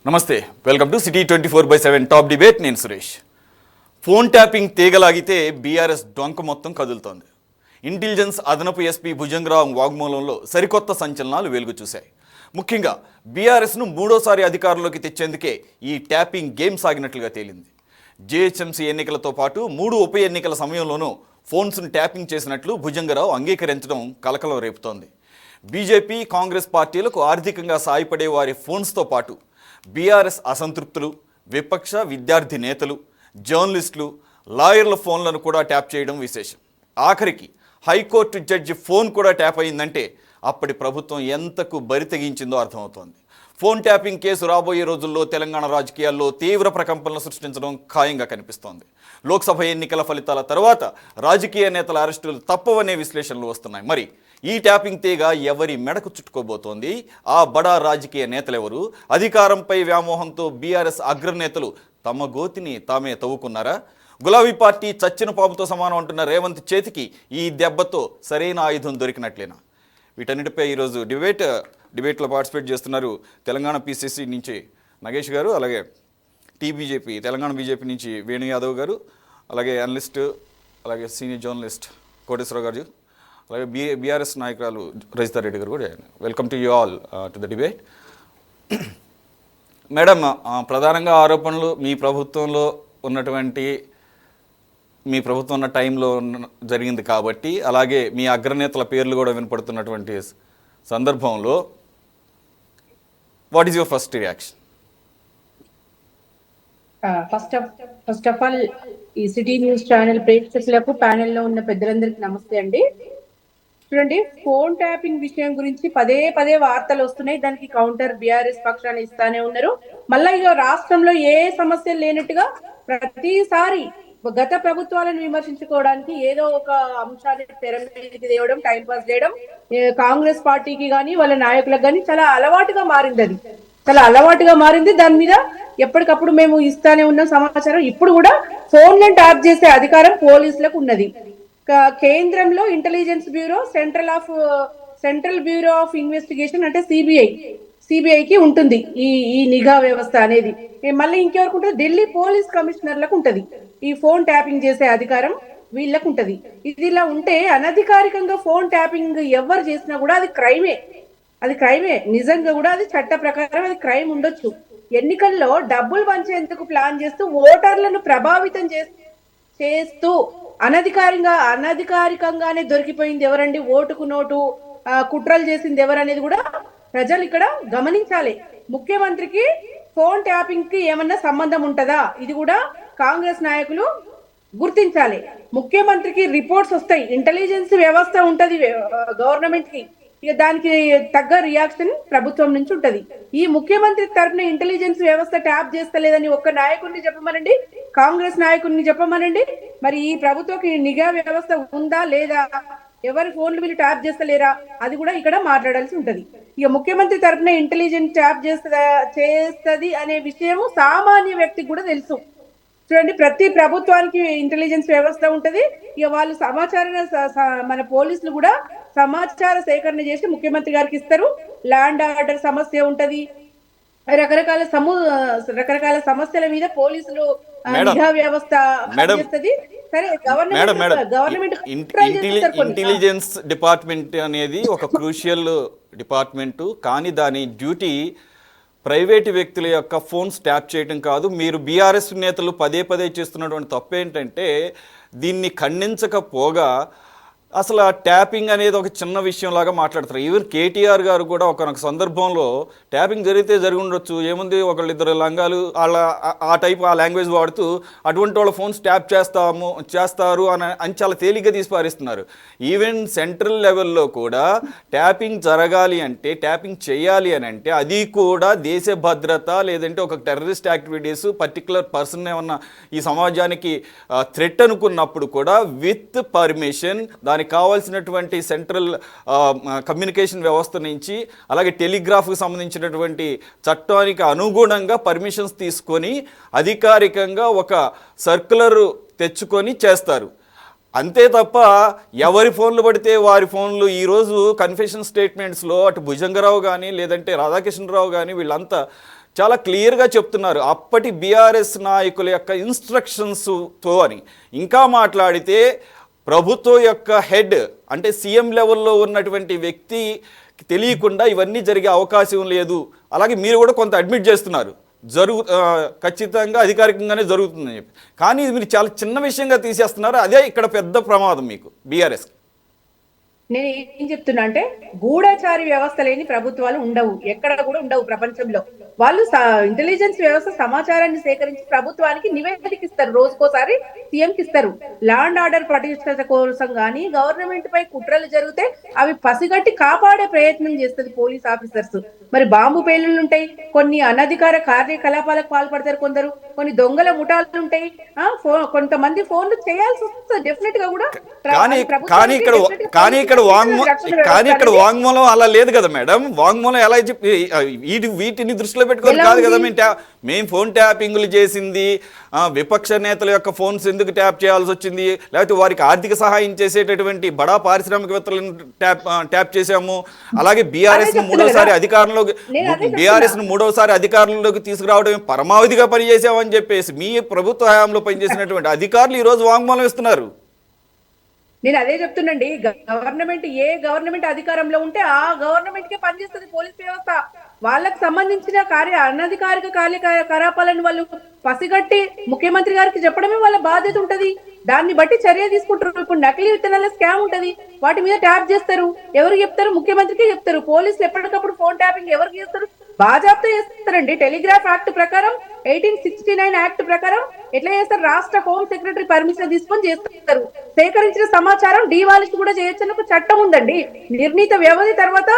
నమస్తే, welcome to city 24/7 top debate. నేను Suresh. Phone tapping తీగలాగితే BRS డొంక మొత్తం కదులుతోంది. ఇంటెలిజెన్స్ అదనపు ఎస్పీ భుజంగరావు వాగ్మూలంలో సరికొత్త సంచలనాలు వెలుగు చూశాయి. ముఖ్యంగా బీఆర్ఎస్ను మూడోసారి అధికారంలోకి తెచ్చేందుకే ఈ ట్యాపింగ్ గేమ్ సాగినట్లుగా తేలింది. జీహెచ్ఎంసీ ఎన్నికలతో పాటు 3 ఉప ఎన్నికల సమయంలోనూ ఫోన్స్ను ట్యాపింగ్ చేసినట్లు భుజంగరావు అంగీకరించడం కలకలం రేపుతోంది. బీజేపీ, కాంగ్రెస్ పార్టీలకు ఆర్థికంగా సాయపడే వారి ఫోన్స్తో పాటు బీఆర్ఎస్ అసంతృప్తులు, విపక్ష విద్యార్థి నేతలు, జర్నలిస్టులు, లాయర్ల ఫోన్లను కూడా ట్యాప్ చేయడం విశేషం. ఆఖరికి హైకోర్టు జడ్జి ఫోన్ కూడా ట్యాప్ అయిందంటే అప్పటి ప్రభుత్వం ఎంతకు బరి తెగించిందో అర్థమవుతోంది. ఫోన్ ట్యాపింగ్ కేసు రాబోయే రోజుల్లో తెలంగాణ రాజకీయాల్లో తీవ్ర ప్రకంపనలు సృష్టించడం ఖాయంగా కనిపిస్తోంది. లోక్సభ ఎన్నికల ఫలితాల తర్వాత రాజకీయ నేతల అరెస్టులు తప్పవనే విశ్లేషణలు వస్తున్నాయి. మరి ఈ ట్యాపింగ్ తీగ ఎవరి మెడకు చుట్టుకోబోతోంది? ఆ బడా రాజకీయ నేతలెవరు? అధికారంపై వ్యామోహంతో బీఆర్ఎస్ అగ్రనేతలు తమ గోతిని తామే తవ్వుకున్నారా? గులాబీ పార్టీ చచ్చిన పాముతో సమానం అంటున్న రేవంత్ చేతికి ఈ దెబ్బతో సరైన ఆయుధం దొరికినట్లేనా? వీటన్నిటిపై ఈరోజు డిబేట్లో పార్టిసిపేట్ చేస్తున్నారు తెలంగాణ పీసీసీ నుంచి నగేష్ గారు, అలాగే తెలంగాణ బీజేపీ నుంచి వేణు యాదవ్ గారు, అలాగే అనలిస్ట్, అలాగే సీనియర్ జర్నలిస్ట్ కోటేశ్వరరావు గారు, అలాగే బీఆర్ఎస్ నాయకురాలు రజితా రెడ్డి గారు కూడా. Welcome to you all to the debate. Madam, ప్రధానంగా ఆరోపణలు మీ ప్రభుత్వం ఉన్న టైంలో జరిగింది కాబట్టి, అలాగే మీ అగ్రనేతల పేర్లు కూడా వినపడుతున్నటువంటి సందర్భంలో what is your first reaction? First of all ఈ సిటీ న్యూస్ ఛానల్ ప్రేక్షకులకు, ప్యానెల్లో ఉన్న పెద్దలందరికీ నమస్తే అండి. చూడండి, ఫోన్ ట్యాపింగ్ విషయం గురించి పదే పదే వార్తలు వస్తున్నాయి. దానికి కౌంటర్ బీఆర్ఎస్ పక్షాన్ని ఇస్తానే ఉన్నారు. మళ్ళా ఇక రాష్ట్రంలో ఏ సమస్యలు లేనట్టుగా ప్రతిసారి గత ప్రభుత్వాలను విమర్శించుకోవడానికి ఏదో ఒక అంశాన్ని తెర మీదకి తేవడం, టైం పాస్ చేయడం కాంగ్రెస్ పార్టీకి కానీ వాళ్ళ నాయకులకు కానీ చాలా అలవాటుగా మారింది. దాని మీద ఎప్పటికప్పుడు మేము ఇస్తానే ఉన్న సమాచారం. ఇప్పుడు కూడా ఫోన్లను ట్యాప్ చేసే అధికారం పోలీసులకు ఉన్నది. కేంద్రంలో intelligence bureau, central bureau of investigation అంటే సిబిఐకి ఉంటుంది ఈ నిఘా వ్యవస్థ అనేది. మళ్ళీ ఇంకెవరికి ఉంటుంది? ఢిల్లీ పోలీస్ కమిషనర్లకు ఉంటది ఈ ఫోన్ ట్యాపింగ్ చేసే అధికారం, వీళ్ళకు ఉంటది. ఇది ఇలా ఉంటే అనధికారికంగా ఫోన్ ట్యాపింగ్ ఎవరు చేసినా కూడా అది క్రైమే. నిజంగా కూడా అది చట్ట ప్రకారం అది క్రైమ్ ఉండొచ్చు. ఎన్నికల్లో డబ్బులు పంచేందుకు ప్లాన్ చేస్తూ ఓటర్లను ప్రభావితం చేస్తూ అనధికారికంగానే దొరికిపోయింది ఎవరండి? ఓటుకు నోటు కుట్రలు చేసింది ఎవరనేది కూడా ప్రజలు ఇక్కడ గమనించాలి. ముఖ్యమంత్రికి ఫోన్ ట్యాపింగ్ కి ఏమన్నా సంబంధం ఉంటుందా? ఇది కూడా కాంగ్రెస్ నాయకులు గుర్తించాలి. ముఖ్యమంత్రికి రిపోర్ట్స్ వస్తాయి, ఇంటెలిజెన్స్ వ్యవస్థ ఉంటది గవర్నమెంట్ కి, ఇక దానికి తగ్గ రియాక్షన్ ప్రభుత్వం నుంచి ఉంటది. ఈ ముఖ్యమంత్రి తరఫున ఇంటెలిజెన్స్ వ్యవస్థ ట్యాప్ చేస్తలేదని ఒక్క నాయకుడిని చెప్పమనండి, కాంగ్రెస్ నాయకుడిని చెప్పమనండి. మరి ఈ ప్రభుత్వకి నిఘా వ్యవస్థ ఉందా లేదా? ఎవరి ఫోన్లు వీళ్ళు ట్యాప్ చేస్తలేరా? అది కూడా ఇక్కడ మాట్లాడాల్సి ఉంటది. ఇక ముఖ్యమంత్రి తరఫున ఇంటెలిజెన్స్ ట్యాప్ చేస్తది అనే విషయం సామాన్య వ్యక్తికి కూడా తెలుసు. చూడండి, ప్రతి ప్రభుత్వానికి ఇంటెలిజెన్స్ వ్యవస్థ ఉంటది. ఇక వాళ్ళు మన పోలీసులు కూడా సమాచార సేకరణ చేసి ముఖ్యమంత్రి గారికి ఇస్తారు. ల్యాండ్ ఆర్డర్ సమస్య ఉంటది, రకరకాల సమస్యల మీద పోలీసులు నిఘా వ్యవస్థ చేస్తుంది. సరే, గవర్నమెంట్ ఇంటెలిజెన్స్ డిపార్ట్మెంట్ అనేది ఒక క్రూషియల్ డిపార్ట్మెంట్, కానీ దాని డ్యూటీ ప్రైవేటు వ్యక్తుల యొక్క ఫోన్స్ ట్యాప్ చేయడం కాదు. మీరు బీఆర్ఎస్ నేతలు పదే చేస్తున్నటువంటి తప్పు ఏంటంటే దీన్ని ఖండించకపోగా అసలు ఆ ట్యాపింగ్ అనేది ఒక చిన్న విషయంలాగా మాట్లాడతారు. ఈవెన్ కేటీఆర్ గారు కూడా ఒక సందర్భంలో ట్యాపింగ్ జరిగితే జరిగి ఉండొచ్చు, ఏముంది ఒకళ్ళిద్దరు లంగాలు ఆ లాంగ్వేజ్ వాడుతూ అటువంటి వాళ్ళ ఫోన్స్ ట్యాప్ చేస్తారు అని చాలా తేలిగ్గా తీసి పారిస్తున్నారు. ఈవెన్ సెంట్రల్ లెవెల్లో కూడా ట్యాపింగ్ జరగాలి అంటే, ట్యాపింగ్ చేయాలి అని అంటే అది కూడా దేశ భద్రత, లేదంటే ఒక టెర్రరిస్ట్ యాక్టివిటీస్, పర్టికులర్ పర్సన్ ఏమన్నా ఈ సమాజానికి థ్రెట్ అనుకున్నప్పుడు కూడా విత్ పర్మిషన్, దానికి కావాల్సినటువంటి సెంట్రల్ కమ్యూనికేషన్ వ్యవస్థ నుంచి, అలాగే టెలిగ్రాఫ్కి సంబంధించినటువంటి చట్టానికి అనుగుణంగా పర్మిషన్స్ తీసుకొని అధికారికంగా ఒక సర్క్యులర్ తెచ్చుకొని చేస్తారు. అంతే తప్ప ఎవరి ఫోన్లు పడితే వారి ఫోన్లు ఈరోజు కన్ఫెషన్ స్టేట్మెంట్స్లో అటు భుజంగరావు కానీ లేదంటే రాధాకృష్ణరావు కానీ వీళ్ళంతా చాలా క్లియర్గా చెప్తున్నారు అప్పటి బీఆర్ఎస్ నాయకుల యొక్క ఇన్స్ట్రక్షన్స్తో అని. ఇంకా మాట్లాడితే ప్రభుత్వం యొక్క హెడ్ అంటే సీఎం లెవెల్లో ఉన్నటువంటి వ్యక్తి తెలియకుండా ఇవన్నీ జరిగే అవకాశం లేదు. అలాగే మీరు కూడా కొంత అడ్మిట్ చేస్తున్నారు ఖచ్చితంగా అధికారికంగానే జరుగుతుందని చెప్పి. కానీ ఇది మీరు చాలా చిన్న విషయంగా తీసేస్తున్నారు. అదే ఇక్కడ పెద్ద ప్రమాదం మీకు బీఆర్ఎస్. నేను ఏం చెప్తున్నా అంటే గూఢచారి వ్యవస్థ లేని ప్రభుత్వాలు ఉండవు, ఎక్కడ కూడా ఉండవు ప్రపంచంలో. వాళ్ళు ఇంటెలిజెన్స్ వ్యవస్థ సమాచారాన్ని సేకరించి ప్రభుత్వానికి నివేదిక ఇస్తారు, రోజుకోసారి సీఎంకి ఇస్తారు. లా అండ్ ఆర్డర్ పటిష్టత కోసం కానీ గవర్నమెంట్ పై కుట్రలు జరిగితే అవి పసిగట్టి కాపాడే ప్రయత్నం చేస్తుంది పోలీస్ ఆఫీసర్స్. మరి బాంబు పేలుళ్ళు ఉంటాయి, కొన్ని అనధికార కార్యకలాపాలకు పాల్పడతారు కొందరు, కొన్ని దొంగల ముఠాలు ఉంటాయి, కొంతమంది ఫోన్లు చేయాల్సి వస్తుంది డెఫినెట్ గా కూడా. కానీ ఇక్కడ వాంగ్మూలం అలా లేదు కదా మేడం. వాంగ్మూలం ఎలా చెప్పి వీటిని దృష్టిలో పెట్టుకొని కాదు కదా మేము ఫోన్ ట్యాపింగ్లు చేసింది. విపక్ష నేతల యొక్క ఫోన్స్ ఎందుకు ట్యాప్ చేయాల్సి వచ్చింది, లేకపోతే వారికి ఆర్థిక సహాయం చేసేటటువంటి బడా పారిశ్రామికవేత్తలను ట్యాప్ చేశాము. అలాగే బీఆర్ఎస్ ను మూడోసారి అధికారంలోకి తీసుకురావడం పరమావధిగా పనిచేసామని చెప్పేసి మీ ప్రభుత్వ హయాంలో పనిచేసినటువంటి అధికారులు ఈ రోజు వాంగ్మూలం ఇస్తున్నారు. నేను అదే చెప్తున్నాండి, ఏ గవర్నమెంట్ అధికారంలో ఉంటే ఆ గవర్నమెంట్ కే పనిచేస్తుంది పోలీస్ వ్యవస్థ. వాళ్ళకు సంబంధించిన అనధికారిక కార్యకలాపాలను వాళ్ళు పసిగట్టి ముఖ్యమంత్రి గారికి చెప్పడమే వాళ్ళ బాధ్యత ఉంటది. దాన్ని బట్టి చర్య తీసుకుంటారు. ఇప్పుడు నకిలీ విత్తనాల స్కామ్ ఉంటది, వాటి మీద ట్యాప్ చేస్తారు. ఎవరు చెప్తారు? ముఖ్యమంత్రికి చెప్తారు. పోలీసులు ఎప్పటికప్పుడు ఫోన్ ట్యాపింగ్ ఎవరికి చేస్తారు? బాజాబ్తా చేస్తారండి. టెలిగ్రాఫ్ యాక్ట్ ప్రకారం 1869 యాక్ట్ ప్రకారం ఎట్లా చేస్తారు? రాష్ట్ర హోం సెక్రటరీ పర్మిషన్ తీసుకొని చేస్తారు. సేకరించిన సమాచారం డీవాలిష్ కూడా చేయొచ్చని ఒక చట్టం ఉందండి. నిర్ణీత వ్యవధి తర్వాత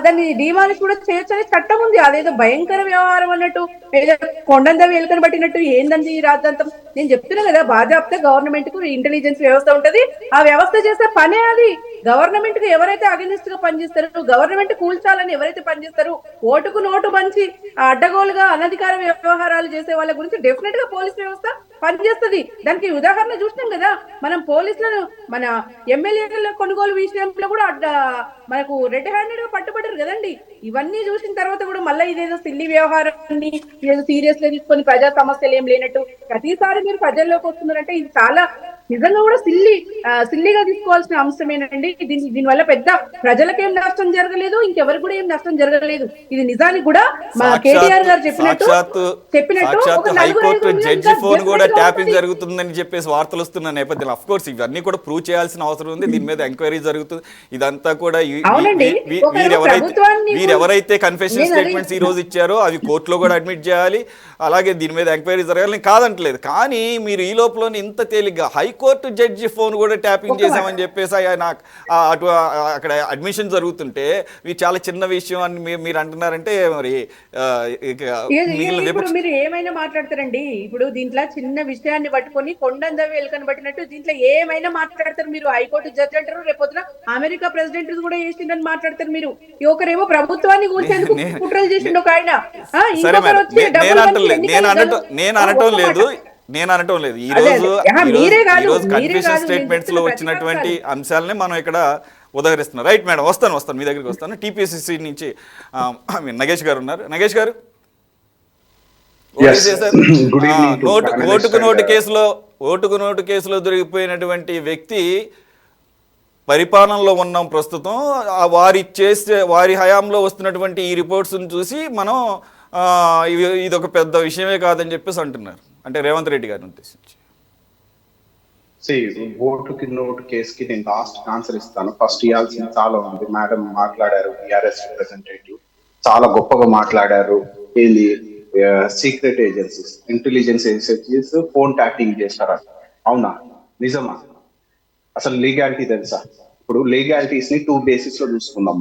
దాన్ని డీవాలిష్ కూడా చేయొచ్చని చట్టం ఉంది. అదేదో భయంకర వ్యవహారం అన్నట్టు, ఏదో కొండందవి ఎలుకను పట్టినట్టు ఏందండి ఈ రాద్ధాంతం? నేను చెప్తున్నా కదా, బాజాబ్తా గవర్నమెంట్ కు ఇంటెలిజెన్స్ వ్యవస్థ ఉంటది. ఆ వ్యవస్థ చేసే పనే అది. గవర్నమెంట్ కు ఎవరైతే అగెనిస్ట్ గా పనిచేస్తారో, గవర్నమెంట్ కూల్చాలని ఎవరైతే పనిచేస్తారో, ఓటుకు నోటు మంచి అడ్డగోలుగా అనధికార వ్యవహారాలు చేసే వాళ్ళ గురించి డెఫినెట్ గా పోలీస్ వ్యవస్థ పనిచేస్తుంది. దానికి ఉదాహరణ చూసినాం కదా మనం. పోలీసులను మన ఎమ్మెల్యేల కొనుగోలు విషయంలో కూడా మనకు రెడ్ హ్యాండెడ్ గా పట్టుబడ్డారు కదండి. ఇవన్నీ చూసిన తర్వాత కూడా మళ్ళీ ఇదేదో సిల్లీ వ్యవహారాన్ని ఏదో సీరియస్ గా తీసుకొని ప్రజా సమస్యలు ఏం లేనట్టు ప్రతిసారి మీరు ప్రజల్లోకి వస్తున్నారంటే ఇది చాలా నిజంగా కూడా సిల్లీగా తీసుకోవాల్సిన అంశమేనండి. దీనివల్ల పెద్ద ప్రజలకేం నష్టం జరగలేదు, ఇంకెవరికి కూడా ఏం నష్టం జరగలేదు. ఇది నిజానికి కూడా మా కేటీఆర్ గారు చెప్పినట్టు హైకోర్టు జడ్జి ఫోన్ కూడా ట్యాపింగ్ జరుగుతుందని చెప్పేసి వార్తలు వస్తున్న నేపథ్యంలో అఫ్ కోర్స్ ఇవన్నీ కూడా ప్రూవ్ చేయాల్సిన అవసరం ఉంది. దీని మీద ఎంక్వైరీ జరుగుతుంది. ఇదంతా కూడా వీరెవరైతే కన్ఫెషన్ స్టేట్మెంట్స్ ఈ రోజు ఇచ్చారో అవి కోర్టులో కూడా అడ్మిట్ చేయాలి. అలాగే దీని మీద ఎంక్వైరీ జరగాలని కాదంటలేదు. కానీ మీరు ఈ లోపల ఇంత తేలిగ్గా హైకోర్టు జడ్జి ఫోన్ కూడా ట్యాపింగ్ చేశామని చెప్పేసి నాకు అటు అక్కడ అడ్మిషన్ జరుగుతుంటే ఇది చాలా చిన్న విషయం అని మీరు అంటున్నారంటే మరి మీరు ఏమైనా మాట్లాడతారండి. ఇప్పుడు దీంట్లో చిన్న విషయాన్ని పట్టుకొని కొండందవి ఎలుకని పట్టినట్టు దీంట్లో ఏమైనా మాట్లాడతారు మీరు. హైకోర్టు జడ్జి అంటారు, రేపొద్దున అమెరికా ప్రెసిడెంట్ కూడా చేసిందని మాట్లాడతారు మీరు. ఒకరేమో ప్రభుత్వాన్ని కూర్చేందుకు కుట్రలు చేసిండు ఒక ఆయన. నేను అనటం లేదు. ఈ రోజు కన్ఫ్యూషన్ స్టేట్మెంట్స్ లో వచ్చినటువంటి అంశాలని మనం ఇక్కడ ఉదహరిస్తున్నాం. రైట్ మేడం, వస్తాను మీ దగ్గరికి వస్తాను. టీపీసీసీ నుంచి నగేష్ గారు ఉన్నారు. నగేష్ గారు, ఓటుకు నోటు కేసులో దొరికిపోయినటువంటి వ్యక్తి పరిపాలనలో ఉన్నాం ప్రస్తుతం. వారి హయాంలో వస్తున్నటువంటి ఈ రిపోర్ట్స్ని చూసి మనం ఇది ఒక పెద్ద విషయమే కాదని చెప్పేసి అంటున్నారు. అంటే రేవంత్ రెడ్డి గారిని ఉద్దేశించి ఓటుకి నోటు కేసుకి నేను లాస్ట్ ఆన్సర్ ఇస్తాను. ఫస్ట్ ఇవ్వాల్సింది చాలా ఉంది. మేడం మాట్లాడారు, టీఆర్ఎస్ రిప్రజెంటేటివ్ చాలా గొప్పగా మాట్లాడారు. ఏంది secret agencies, intelligence agencies phone tapping చేస్తారా? అవునా? నిజమా? అసలు లీగాలిటీ తెలుసా? ఇప్పుడు లీగాలిటీస్ ని 2 బేసిస్ లో చూసుకుందాం.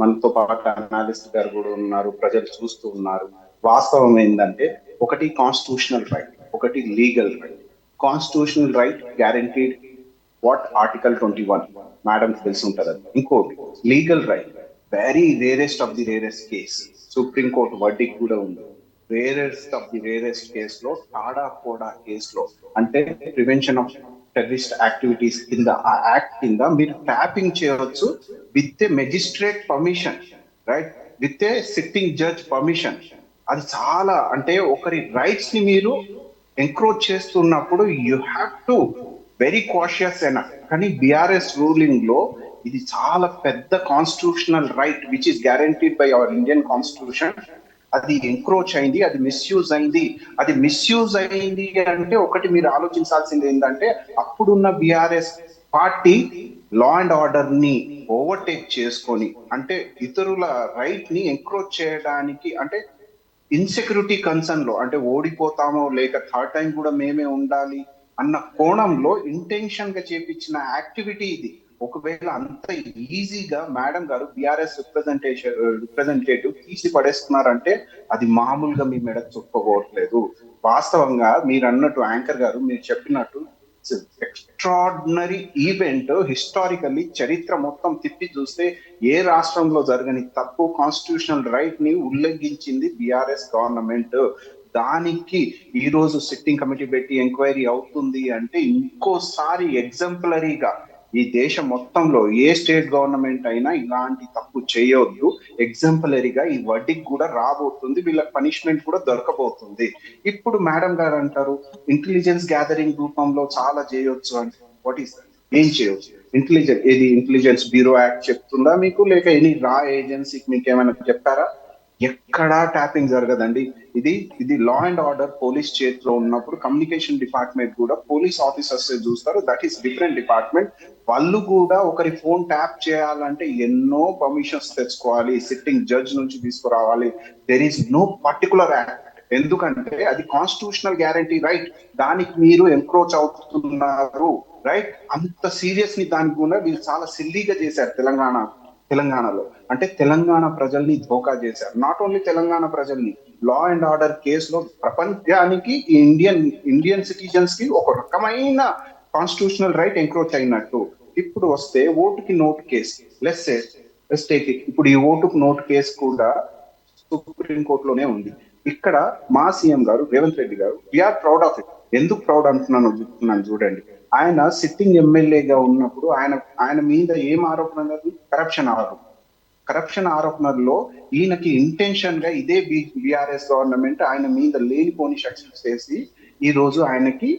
మనతో పాటు అనాలిస్ట్ గారు కూడా ఉన్నారు, ప్రజలు చూస్తూ ఉన్నారు. వాస్తవం ఏంటంటే ఒకటి కాన్స్టిట్యూషనల్ రైట్, ఒకటి legal right. Constitutional right guaranteed what article 21 madam తెలిసి ఉంటుంది. ఇంకోటి legal right, very rarest of the rarest case, supreme court వడ్డీకి కూడా ఉంది. రేరెస్ట్ ఆఫ్ ది రేరెస్ట్ కేసులో టాడా కోడా కేసులో అంటే ప్రివెన్షన్ ఆఫ్ టెర్రరిస్ట్ యాక్టివిటీస్ కింద, ఆ యాక్ట్ కింద మీరు ట్యాపింగ్ చేయవచ్చు with a magistrate permission, right, with a sitting judge permission. అది చాలా అంటే ఒకరి రైట్స్ ని మీరు ఎంక్రోచ్ చేస్తున్నప్పుడు you have to very cautious అయినా. కానీ బిఆర్ఎస్ రూలింగ్ లో ఇది చాలా పెద్ద constitutional right which is guaranteed by our Indian constitution. అది ఎంక్రోచ్ అయింది, అది మిస్యూజ్ అయింది. అది మిస్యూజ్ అయింది అంటే ఒకటి మీరు ఆలోచించాల్సింది ఏంటంటే, అప్పుడున్న BRS party law and order ని ఓవర్టేక్ చేసుకొని, అంటే ఇతరుల రైట్ ని ఎంక్రోచ్ చేయడానికి, అంటే ఇన్సెక్యూరిటీ కన్సర్న్ లో, అంటే ఓడిపోతామో లేక థర్డ్ టైం కూడా మేమే ఉండాలి అన్న కోణంలో ఇంటెన్షన్ గా చేపించిన యాక్టివిటీ ఇది. ఒకవేళ అంత ఈజీగా మేడం గారు బిఆర్ఎస్ రిప్రజెంటేటివ్ తీసి పడేస్తున్నారంటే అది మామూలుగా మీ మెడ చుట్టుకోవట్లేదు. వాస్తవంగా మీరు అన్నట్టు యాంకర్ గారు మీరు చెప్పినట్టు ఎక్స్ట్రాడినరీ ఈవెంట్. హిస్టారికల్లీ చరిత్ర మొత్తం తిప్పి చూస్తే ఏ రాష్ట్రంలో జరగని తప్పు కాన్స్టిట్యూషనల్ రైట్ ని ఉల్లంఘించింది బిఆర్ఎస్ గవర్నమెంట్. దానికి ఈ రోజు సిట్టింగ్ కమిటీ పెట్టి ఎంక్వైరీ అవుతుంది అంటే ఇంకోసారి ఎగ్జాంపులరీగా ఈ దేశం మొత్తంలో ఏ స్టేట్ గవర్నమెంట్ అయినా ఇలాంటి తప్పు చేయొద్దు. ఎగ్జాంపులరీగా ఈ వడ్డీకి కూడా రాబోతుంది, వీళ్ళకి పనిష్మెంట్ కూడా దొరకబోతుంది. ఇప్పుడు మేడం గారు అంటారు ఇంటెలిజెన్స్ గ్యాదరింగ్ రూపంలో చాలా చేయొచ్చు అంటే వాట్ ఈస్ ఏం చేయొచ్చు? ఇంటెలిజెన్స్ బ్యూరో యాక్ట్ చెప్తుందా మీకు, లేక ఎనీ రా ఏజెన్సీకి మీకు ఏమైనా చెప్పారా? ఎక్కడా ట్యాపింగ్ జరగదండి. ఇది లా అండ్ ఆర్డర్ పోలీస్ చేతిలో ఉన్నప్పుడు కమ్యూనికేషన్ డిపార్ట్మెంట్ కూడా పోలీస్ ఆఫీసర్స్ చూస్తారు. That is different department. వాళ్ళు కూడా ఒకరి ఫోన్ ట్యాప్ చేయాలంటే ఎన్నో పర్మిషన్స్ తెచ్చుకోవాలి, సిట్టింగ్ జడ్జ్ నుంచి తీసుకురావాలి. There is no particular act. ఎందుకంటే అది కాన్స్టిట్యూషనల్ గ్యారంటీ రైట్. దానికి మీరు ఎంక్రోచ్ అవుతున్నారు రైట్. అంత సీరియస్ ని దానికి కూడా వీళ్ళు చాలా సిల్లీగా చేశారు తెలంగాణలో. అంటే తెలంగాణ ప్రజల్ని ధోకా చేశారు. నాట్ ఓన్లీ తెలంగాణ ప్రజల్ని, లా అండ్ ఆర్డర్ కేసులో ప్రపంచానికి ఇండియన్ సిటిజన్స్ కి ఒక రకమైన కాన్స్టిట్యూషనల్ రైట్ ఎంక్రోచ్ అయినట్టు. ఇప్పుడు వస్తే ఓటుకి note case, let's take it. ఇప్పుడు ఈ ఓటుకు నోటు కేసు కూడా సుప్రీం కోర్టులోనే ఉంది. ఇక్కడ మా సీఎం గారు రేవంత్ రెడ్డి గారు వీఆర్ ప్రౌడ్ ఆఫ్ ఇట్. ఎందుకు ప్రౌడ్ అంటున్నాను చూడండి. ఆయన సిట్టింగ్ ఎమ్మెల్యేగా ఉన్నప్పుడు ఆయన మీద ఏం ఆరోపణ ఉన్నది? కరప్షన్ ఆరోపణల్లో ఈయనకి ఇంటెన్షన్ గా ఇదే బిఆర్ఎస్ గవర్నమెంట్ ఆయన మీద లేనిపోని సెక్షన్స్ వేసి ఈ రోజు ఆయనకి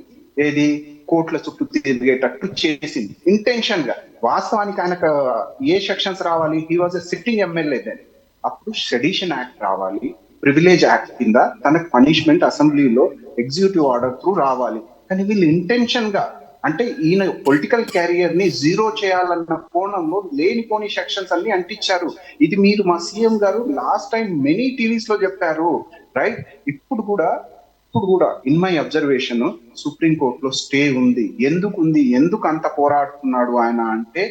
ఏది కోట్ల చుట్టూ తిరిగేటట్టు చేసింది ఇంటెన్షన్ గా. వాస్తవానికి ఆయనకు ఏ సెక్షన్స్ రావాలి? He was a sitting MLA then. అప్పుడు సెడిషన్ యాక్ట్ రావాలి, ప్రివిలేజ్ యాక్ట్ కింద తనకు పనిష్మెంట్ అసెంబ్లీలో ఎగ్జిక్యూటివ్ ఆర్డర్ త్రూ రావాలి. కానీ వీళ్ళు ఇంటెన్షన్ గా, అంటే ఈయన పొలిటికల్ క్యారియర్ ని జీరో చేయాలన్న కోణంలో లేనిపోని సెక్షన్స్ అన్ని అంటించారు. ఇది మీరు మా సీఎం గారు లాస్ట్ టైం మెనీ టీవీస్ లో చెప్పారు రైట్. ఇప్పుడు కూడా ఇన్ మై అబ్జర్వేషన్ సుప్రీం కోర్టులో స్టే ఉంది. ఎందుకు అంత పోరాడుతున్నాడు ఆయన అంటే,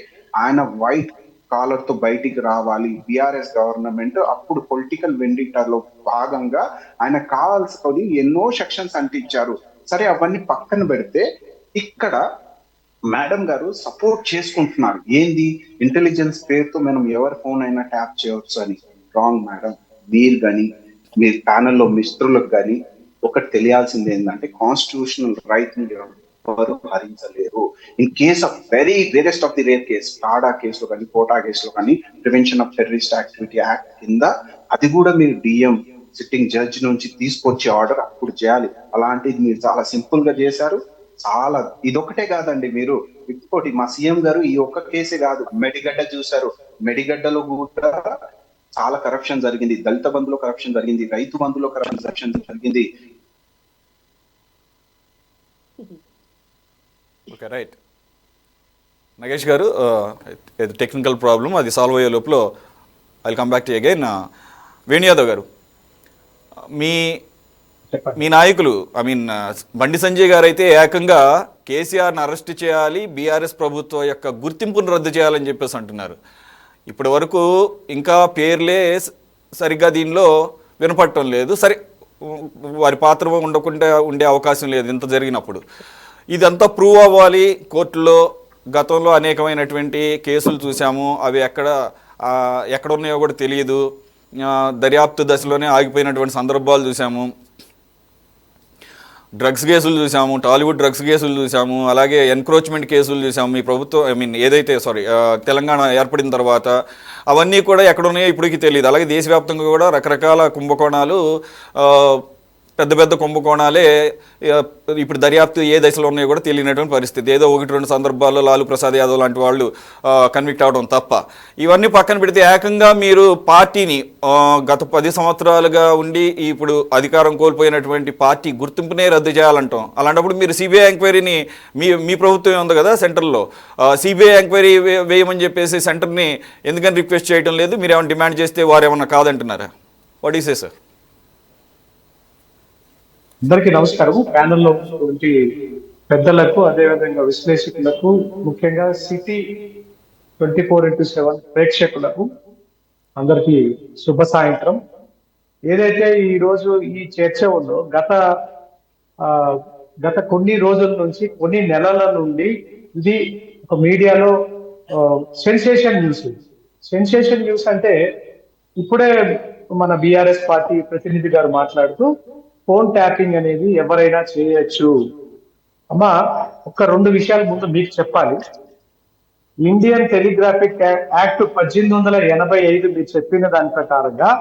ఆయన వైట్ కాలర్ తో బయటికి రావాలి బిఆర్ఎస్ గవర్నమెంట్. అప్పుడు పొలిటికల్ వెండిటాలో భాగంగా ఆయన కావాల్సి ఎన్నో సెక్షన్స్ అంటించారు. సరే అవన్నీ పక్కన పెడితే ఇక్కడ మేడం గారు సపోర్ట్ చేసుకుంటున్నారు. ఏంది? ఇంటెలిజెన్స్ పేరుతో మనం ఎవరి ఫోన్ అయినా ట్యాప్ చేయవచ్చు అని. Wrong madam. మీరు కానీ మీ ప్యానెల్లో మిత్రులకు కానీ ఒకటి తెలియాల్సింది ఏంటంటే, కాన్స్టిట్యూషనల్ రైట్ ని ఎవరు హరించలేరు. In case of very rarest of the rare case, TADA కేసులో కానీ కోటా కేసులో కానీ prevention of terrorist activity act కింద అది కూడా మీరు డిఎం సిట్టింగ్ జడ్జి నుంచి తీసుకొచ్చే ఆర్డర్ అప్పుడు చేయాలి. అలాంటిది మీరు చాలా సింపుల్ గా చేశారు. చాలా ఇదొకటే కాదండి, మీరు ఇంకోటి మా సీఎం గారు ఈ ఒక్క కేసే కాదు, మెడిగడ్డ చూశారు. మెడిగడ్డలో కూడా చాలా కరప్షన్ జరిగింది. దళిత బంధులో కరప్షన్ జరిగింది, రైతు బంధులో కరప్షన్ జరిగింది. ఓకే రైట్ నగేష్ గారు, టెక్నికల్ ప్రాబ్లం అది సాల్వ్ అయ్యే లోపల I will come back to again. Venu Yadav గారు, మీ నాయకులు బండి సంజయ్ గారు అయితే ఏకంగా కేసీఆర్ని అరెస్ట్ చేయాలి, బీఆర్ఎస్ ప్రభుత్వం యొక్క గుర్తింపును రద్దు చేయాలని చెప్పేసి అంటున్నారు. ఇప్పటి వరకు ఇంకా పేర్లే సరిగ్గా దీనిలో వినపడటం లేదు. సరే, వారి పాత్ర ఉండకుండా ఉండే అవకాశం లేదు ఇంత జరిగినప్పుడు. ఇదంతా ప్రూవ్ అవ్వాలి కోర్టులో. గతంలో అనేకమైనటువంటి కేసులు చూసాము, అవి ఎక్కడ ఉన్నాయో కూడా తెలియదు. దర్యాప్తు దశలోనే ఆగిపోయినటువంటి సందర్భాలు చూసాము. డ్రగ్స్ కేసులు చూసాము, టాలీవుడ్ డ్రగ్స్ కేసులు చూసాము, అలాగే ఎన్క్రోచ్మెంట్ కేసులు చూసాము. మీ ప్రభుత్వం ఏదైతే తెలంగాణ ఏర్పడిన తర్వాత అవన్నీ కూడా ఎక్కడున్నాయో ఇప్పటికీ తెలియదు. అలాగే దేశవ్యాప్తంగా కూడా రకరకాల కుంభకోణాలు, పెద్ద పెద్ద కుంభకోణాలే ఇప్పుడు దర్యాప్తు ఏ దశలో ఉన్నాయో కూడా తెలియనటువంటి పరిస్థితి. ఏదో 1-2 సందర్భాల్లో లాలూ ప్రసాద్ యాదవ్ లాంటి వాళ్ళు కన్విక్ట్ అవడం తప్ప. ఇవన్నీ పక్కన పెడితే ఏకంగా మీరు పార్టీని గత 10 సంవత్సరాలుగా ఉండి ఇప్పుడు అధికారం కోల్పోయినటువంటి పార్టీ గుర్తింపునే రద్దు చేయాలంటాం. అలాంటప్పుడు మీరు సిబిఐ ఎంక్వైరీని మీ ప్రభుత్వం ఉంది కదా సెంటర్లో, సిబిఐ ఎంక్వైరీ వేయమని చెప్పేసి సెంటర్ని ఎందుకని రిక్వెస్ట్ చేయడం లేదు? మీరు ఏమైనా డిమాండ్ చేస్తే వారు ఏమన్నా కాదంటున్నారా? What is a sir? అందరికీ నమస్కారం. ప్యానెల్లో ఉన్నటువంటి పెద్దలకు, అదేవిధంగా విశ్లేషకులకు, ముఖ్యంగా సిటీ 24x7 ప్రేక్షకులకు అందరికీ శుభ సాయంత్రం. ఏదైతే ఈ రోజు ఈ చర్చ ఉందో గత కొన్ని రోజుల నుంచి, కొన్ని నెలల నుండి ఇది ఒక మీడియాలో సెన్సేషన్ న్యూస్ అంటే ఇప్పుడే మన బిఆర్ఎస్ పార్టీ ప్రతినిధి గారు మాట్లాడుతూ ఫోన్ ట్యాపింగ్ అనేది ఎవరైనా చేయొచ్చు. అమ్మా, ఒక 2 విషయాలు ముందు మీకు చెప్పాలి. ఇండియన్ టెలిగ్రాఫిక్ యాక్ట్ 1885 మీరు చెప్పిన దాని ప్రకారంగా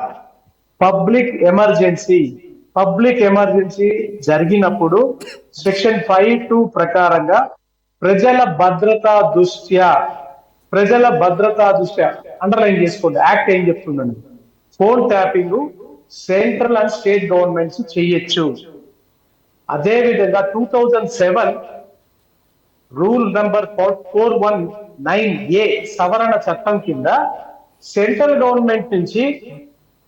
పబ్లిక్ ఎమర్జెన్సీ జరిగినప్పుడు సెక్షన్ 5(2) ప్రకారంగా ప్రజల భద్రతా దృష్ట్యా అండర్లైన్ చేసుకోండి, యాక్ట్ ఏం చెప్తుందండి. Phone tapping central and state governments చెయ్యొచ్చు. అదేవిధంగా 2007 రూల్ నంబర్ 419A సవరణ చట్టం కింద సెంట్రల్ గవర్నమెంట్ నుంచి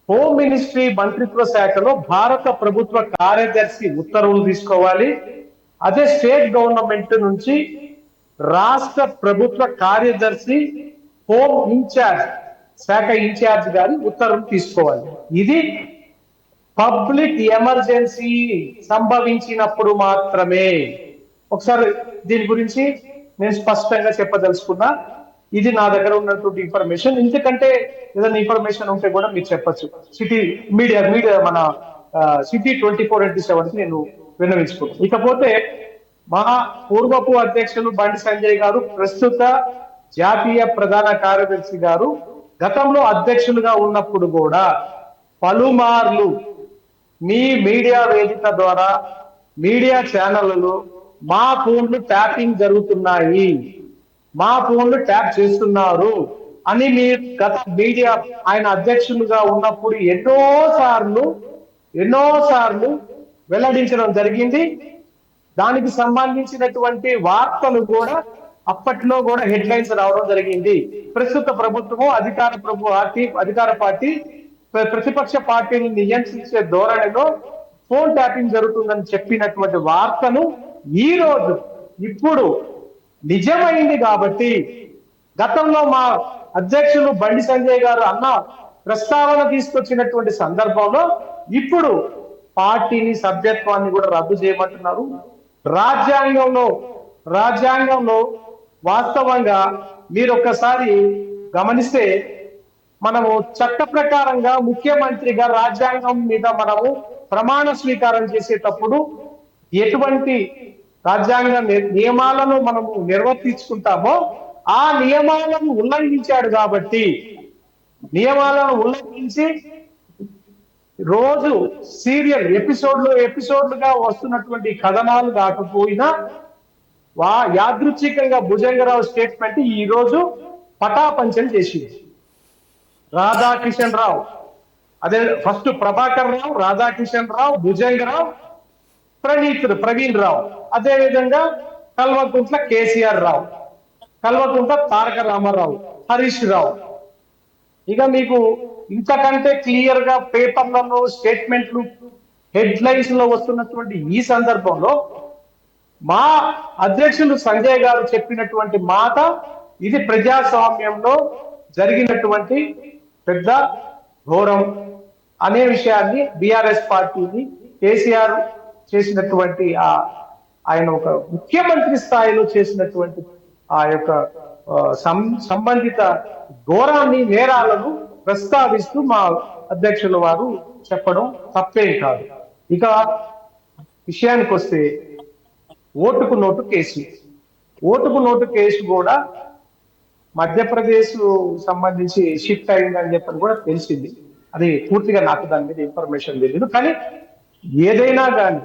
హోమ్ మినిస్ట్రీ మంత్రిత్వ శాఖలో భారత ప్రభుత్వ కార్యదర్శి ఉత్తర్వులు తీసుకోవాలి. అదే స్టేట్ గవర్నమెంట్ నుంచి రాష్ట్ర ప్రభుత్వ కార్యదర్శి హోమ్ శాఖ ఇన్ఛార్జ్ గారి ఉత్తర్వులు తీసుకోవాలి. ఇది పబ్లిక్ ఎమర్జెన్సీ సంభవించినప్పుడు మాత్రమే. ఒకసారి దీని గురించి నేను స్పష్టంగా చెప్పదలుచుకున్నా. ఇది నా దగ్గర ఉన్నటువంటి ఇన్ఫర్మేషన్. ఎందుకంటే ఏదైనా ఇన్ఫర్మేషన్ ఉంటే కూడా మీరు చెప్పచ్చు. మీడియా మన సిటీ 24x7 నేను విన్నవించుకున్నాను. ఇకపోతే మా పూర్వపు అధ్యక్షులు బండి సంజయ్ గారు, ప్రస్తుత జాతీయ ప్రధాన కార్యదర్శి గారు గతంలో అధ్యక్షులుగా ఉన్నప్పుడు కూడా పలుమార్లు మీ మీడియా వేదిక ద్వారా, మీడియా ఛానళ్లలో మా ఫోన్లు ట్యాపింగ్ జరుగుతున్నాయి, మా ఫోన్లు ట్యాప్ చేస్తున్నారు అని మీరు గత మీడియా ఆయన అధ్యక్షులుగా ఉన్నప్పుడు ఎన్నోసార్లు వెల్లడించడం జరిగింది. దానికి సంబంధించినటువంటి వార్తలు కూడా అప్పట్లో కూడా హెడ్లైన్స్ రావడం జరిగింది. ప్రస్తుత ప్రభుత్వము అధికార పార్టీ ప్రతిపక్ష పార్టీని నియంత్రించే ధోరణిలో ఫోన్ ట్యాపింగ్ జరుగుతుందని చెప్పినటువంటి వార్తను ఇప్పుడు నిజమైంది. కాబట్టి గతంలో మా అధ్యక్షులు బండి సంజయ్ గారు అన్న ప్రస్తావన తీసుకొచ్చినటువంటి సందర్భంలో ఇప్పుడు పార్టీని, సభ్యత్వాన్ని కూడా రద్దు చేయమంటున్నారు. రాజ్యాంగంలో వాస్తవంగా మీరు ఒక్కసారి గమనిస్తే మనము చట్ట ప్రకారంగా ముఖ్యమంత్రిగా రాజ్యాంగం మీద మనము ప్రమాణ స్వీకారం చేసేటప్పుడు ఎటువంటి రాజ్యాంగ నియమాలను మనము నిర్వర్తించుకుంటామో ఆ నియమాలను ఉల్లంఘించాడు. కాబట్టి నియమాలను ఉల్లంఘించి రోజు సీరియల్ ఎపిసోడ్లుగా వస్తున్నటువంటి కథనాలు కాకపోయినా యాదృచ్ఛికంగా భుజంగరావు స్టేట్మెంట్ ఈ రోజు పటాపంచలు చేసింది. రాధాకిషన్ రావు, అదే ఫస్ట్ ప్రభాకర్ రావు, రాధాకిషన్ రావు, భుజంగరావు, ప్రవీణ్ రావు, అదే విధంగా కల్వకుంట్ల కేసీఆర్ రావు, కల్వకుంట్ల తారక రామారావు, హరీష్ రావు. ఇక మీకు ఇంతకంటే క్లియర్ గా పేపర్లలో స్టేట్మెంట్లు హెడ్లైన్స్ లో వస్తున్నటువంటి ఈ సందర్భంలో మా అధ్యక్షులు సంజయ్ గారు చెప్పినటువంటి మాట ఇది ప్రజాస్వామ్యంలో జరిగినటువంటి పెద్ద ఘోరం అనే విషయాన్ని బిఆర్ఎస్ పార్టీని కేసీఆర్ చేసినటువంటి ఆయన ఒక ముఖ్యమంత్రి స్థాయిలో చేసినటువంటి ఆ యొక్క సంబంధిత ఘోరాన్ని, నేరాలను ప్రస్తావిస్తూ మా అధ్యక్షుల వారు చెప్పడం తప్పేం కాదు. ఇక విషయానికి వస్తే ఓటుకు నోటు కేసు. ఓటుకు నోటు కేసు కూడా మధ్యప్రదేశ్ సంబంధించి షిఫ్ట్ అయిందని చెప్పని కూడా తెలిసింది. అది పూర్తిగా నాకు దాని మీద ఇన్ఫర్మేషన్ తెలియదు. కానీ ఏదైనా కానీ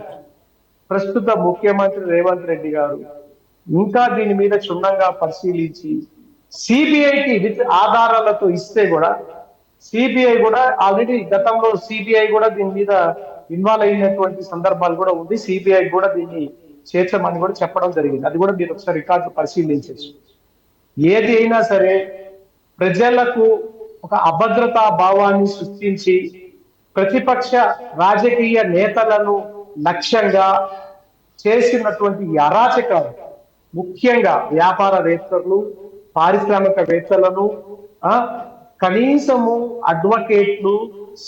ప్రస్తుత ముఖ్యమంత్రి రేవంత్ రెడ్డి గారు ఇంకా దీని మీద క్షుణ్ణంగా పరిశీలించి సిబిఐకి విత్ ఆధారాలతో ఇస్తే కూడా, సిబిఐ కూడా ఆల్రెడీ గతంలో సిబిఐ కూడా దీని మీద ఇన్వాల్వ్ అయినటువంటి సందర్భాలు కూడా ఉంది. సిబిఐ కూడా దీన్ని చేర్చమని కూడా చెప్పడం జరిగింది. అది కూడా మీరు ఒకసారి రికార్డు పరిశీలించవచ్చు. ఏది అయినా సరే ప్రజలకు ఒక అభద్రతా భావాన్ని సృష్టించి ప్రతిపక్ష రాజకీయ నేతలను లక్ష్యంగా చేసినటువంటి ఈ అరాచకాలు, ముఖ్యంగా వ్యాపారవేత్తలు, పారిశ్రామికవేత్తలను, కనీసము అడ్వకేట్లు,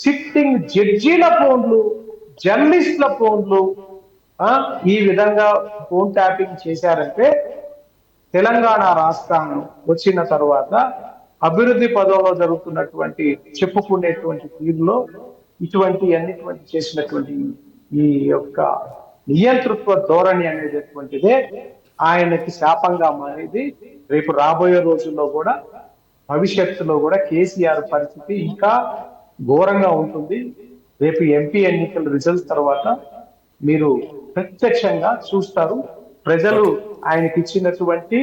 సిట్టింగ్ జడ్జీల ఫోన్లు, జర్నలిస్టుల ఫోన్లు ఈ విధంగా ఫోన్ ట్యాపింగ్ చేశారంటే తెలంగాణ రాష్ట్రాన్ని వచ్చిన తర్వాత అభివృద్ధి పదంలో జరుగుతున్నటువంటి చెప్పుకునేటువంటి తీరులో ఇటువంటి అన్నిటువంటి చేసినటువంటి ఈ యొక్క నియంతృత్వ ధోరణి అనేటటువంటిదే ఆయనకి శాపంగా మారేది. రేపు రాబోయే రోజుల్లో కూడా, భవిష్యత్తులో కూడా కేసీఆర్ పరిస్థితి ఇంకా ఘోరంగా ఉంటుంది. రేపు ఎంపీ ఎన్నికల రిజల్ట్స్ తర్వాత మీరు ప్రత్యక్షంగా చూస్తారు. ప్రజలు ఆయనకి ఇచ్చినటువంటి,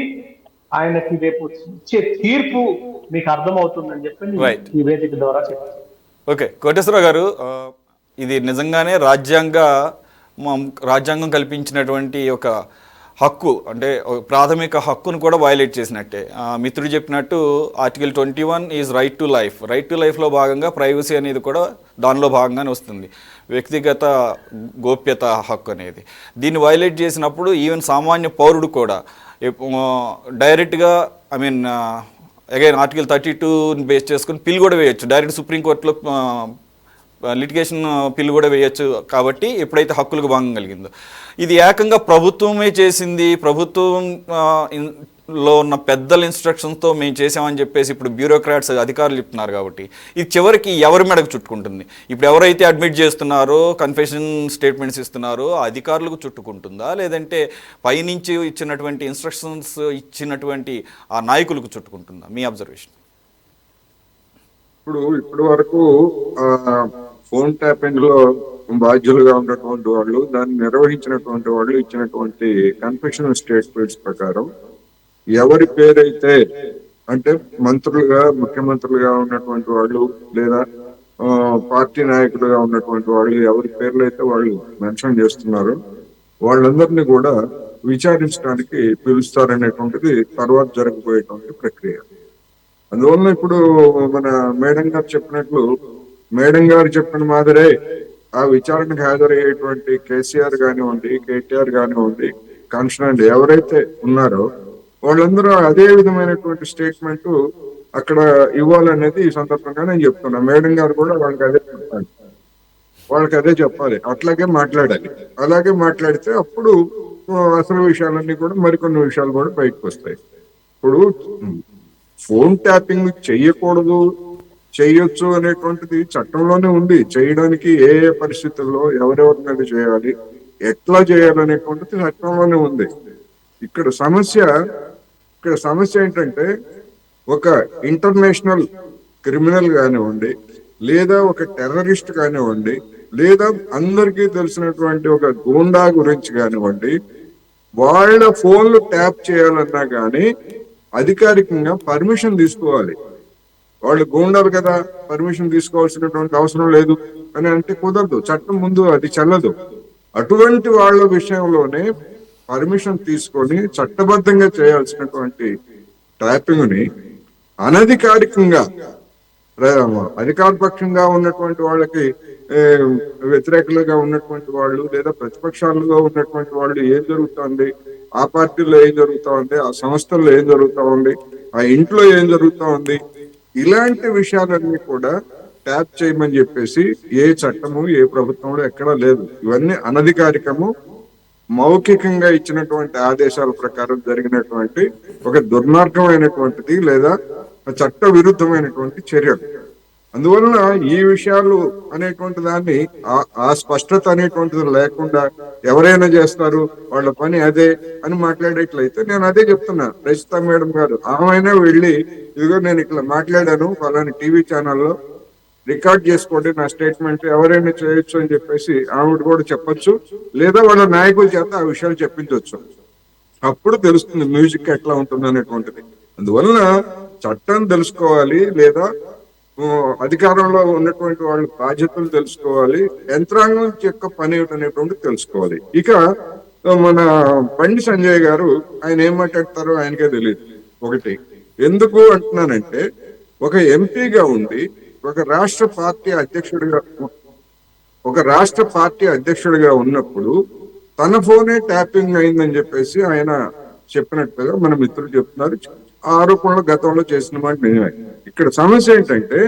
ఆయనకి రేపు ఇచ్చే తీర్పు మీకు అర్థమవుతుందని చెప్పి ఈ వేదిక ద్వారా చెప్తారు. ఓకే, కోటేశ్వరరావు గారు, ఇది నిజంగానే రాజ్యాంగం కల్పించినటువంటి ఒక హక్కు, అంటే ప్రాథమిక హక్కును కూడా వయలేట్ చేసినట్టే. మిత్రుడు చెప్పినట్టు article 21 is right to life. Right to లైఫ్లో భాగంగా ప్రైవసీ అనేది కూడా దానిలో భాగంగానే వస్తుంది, వ్యక్తిగత గోప్యత హక్కు అనేది. దీన్ని వయలేట్ చేసినప్పుడు ఈవెన్ సామాన్య పౌరుడు కూడా డైరెక్ట్గా అగైన్ ఆర్టికల్ 32 బేస్ చేసుకుని పిల్ కూడా వేయచ్చు, డైరెక్ట్ సుప్రీంకోర్టులో లిటిగేషన్ పిల్ కూడా వేయచ్చు. కాబట్టి ఎప్పుడైతే హక్కులకు భంగం కలిగిందో, ఇది ఏకంగా ప్రభుత్వమే చేసింది, ప్రభుత్వంలో ఉన్న పెద్దల ఇన్స్ట్రక్షన్స్తో మేము చేసామని చెప్పేసి ఇప్పుడు బ్యూరోక్రాట్స్ అధికారులు చెప్తున్నారు. కాబట్టి ఇది చివరికి ఎవరి మెడకు చుట్టుకుంటుంది? ఇప్పుడు ఎవరైతే అడ్మిట్ చేస్తున్నారో, కన్ఫెషన్ స్టేట్మెంట్స్ ఇస్తున్నారో ఆ అధికారులకు చుట్టుకుంటుందా, లేదంటే పైనుంచి ఇచ్చినటువంటి ఇన్స్ట్రక్షన్స్ ఇచ్చినటువంటి ఆ నాయకులకు చుట్టుకుంటుందా? మీ అబ్జర్వేషన్. ఇప్పటి వరకు ఫోన్ ట్యాపింగ్ లో బాధ్యులుగా ఉన్నటువంటి వాళ్ళు, దాన్ని నిర్వహించినటువంటి వాళ్ళు ఇచ్చినటువంటి కన్ఫెషన్ స్టేట్మెంట్స్ ప్రకారం ఎవరి పేరైతే, అంటే మంత్రులుగా, ముఖ్యమంత్రులుగా ఉన్నటువంటి వాళ్ళు లేదా పార్టీ నాయకులుగా ఉన్నటువంటి వాళ్ళు ఎవరి పేర్లు అయితే వాళ్ళు మెన్షన్ చేస్తున్నారో వాళ్ళందరినీ కూడా విచారించడానికి పిలుస్తారనేటువంటిది తర్వాత జరగబోయేటువంటి ప్రక్రియ. అందువల్ల ఇప్పుడు మన మేడం గారు చెప్పినట్లు, మేడం గారు చెప్పిన మాదిరే ఆ విచారణకు హాజరయ్యేటువంటి కేసీఆర్ కానివ్వండి, కేటీఆర్ కానివ్వండి, కన్సర్న్డ్ ఎవరైతే ఉన్నారో వాళ్ళందరూ అదే విధమైనటువంటి స్టేట్మెంట్ అక్కడ ఇవ్వాలనేది ఈ సందర్భంగా నేను చెప్తున్నా. మేడం గారు కూడా వాళ్ళకి అదే చెప్పాలి, అట్లాగే మాట్లాడాలి. అలాగే మాట్లాడితే అప్పుడు అసలు విషయాలన్నీ కూడా, మరికొన్ని విషయాలు కూడా బయటకు వస్తాయి. ఇప్పుడు ఫోన్ ట్యాపింగ్ చెయ్యకూడదు, చెయ్యొచ్చు అనేటువంటిది చట్టంలోనే ఉంది. చేయడానికి ఏ ఏ పరిస్థితుల్లో ఎవరెవరి మీద చేయాలి, ఎట్లా చేయాలనేటువంటిది చట్టంలోనే ఉంది. ఇక్కడ సమస్య ఏంటంటే, ఒక ఇంటర్నేషనల్ క్రిమినల్ కానివ్వండి, లేదా ఒక టెర్రరిస్ట్ కానివ్వండి, లేదా అందరికీ తెలిసినటువంటి ఒక గూండా గురించి కానివ్వండి, వాళ్ళ ఫోన్లు ట్యాప్ చేయాలన్నా కానీ అధికారికంగా పర్మిషన్ తీసుకోవాలి. వాళ్ళు గూండాలు కదా, పర్మిషన్ తీసుకోవాల్సినటువంటి అవసరం లేదు అని అంటే కుదరదు, చట్టం ముందు అది చెల్లదు. అటువంటి వాళ్ళ విషయంలోనే పర్మిషన్ తీసుకొని చట్టబద్ధంగా చేయాల్సినటువంటి ట్యాపింగ్ ని అనధికారికంగా, అధికారపక్షంగా ఉన్నటువంటి వాళ్ళకి వ్యతిరేకులుగా ఉన్నటువంటి వాళ్ళు లేదా ప్రతిపక్షాలుగా ఉన్నటువంటి వాళ్ళు ఏం జరుగుతుంది, ఆ పార్టీలో ఏం జరుగుతా ఉంది, ఆ సంస్థల్లో ఏం జరుగుతా ఉంది, ఆ ఇంట్లో ఏం జరుగుతా ఉంది, ఇలాంటి విషయాలన్నీ కూడా ట్యాప్ చేయమని చెప్పేసి ఏ చట్టము, ఏ ప్రభుత్వంలో ఎక్కడా లేదు. ఇవన్నీ అనధికారికము, మౌఖికంగా ఇచ్చినటువంటి ఆదేశాల ప్రకారం జరిగినటువంటి ఒక దుర్మార్గమైనటువంటిది లేదా చట్ట విరుద్ధమైనటువంటి చర్యలు. అందువలన ఈ విషయాలు అనేటువంటి దాన్ని ఆ స్పష్టత అనేటువంటిది లేకుండా ఎవరైనా చేస్తారు వాళ్ళ పని అదే అని మాట్లాడేట్లయితే నేను అదే చెప్తున్నా. రజిత మేడం గారు ఆమెనా వెళ్ళి ఇదిగో నేను ఇట్లా మాట్లాడాను ఫలాని టీవీ ఛానల్లో రికార్డ్ చేసుకోండి నా స్టేట్మెంట్, ఎవరైనా చేయొచ్చు అని చెప్పేసి ఆవిడ కూడా చెప్పొచ్చు, లేదా వాళ్ళ నాయకుల చేత ఆ విషయాలు చెప్పించవచ్చు. అప్పుడు తెలుస్తుంది మ్యూజిక్ ఎట్లా ఉంటుంది అనేటువంటిది. అందువలన చట్టం తెలుసుకోవాలి, లేదా అధికారంలో ఉన్నటువంటి వాళ్ళ బాధ్యతలు తెలుసుకోవాలి, యంత్రాంగం యొక్క పని ఏమిటనేటువంటిది తెలుసుకోవాలి. ఇక మన బండి సంజయ్ గారు ఆయన ఏం మాట్లాడతారో ఆయనకే తెలియదు. ఒకటి ఎందుకు అంటున్నానంటే, ఒక ఎంపీగా ఉండి ఒక రాష్ట్ర పార్టీ అధ్యక్షుడిగా ఉన్నప్పుడు తన ఫోనే ట్యాపింగ్ అయిందని చెప్పేసి ఆయన చెప్పినట్టుగా మన మిత్రులు చెప్తున్నారు. ఆరోపణలు గతంలో చేసిన మాట నిజమే. ఇక్కడ సమస్య ఏంటంటే,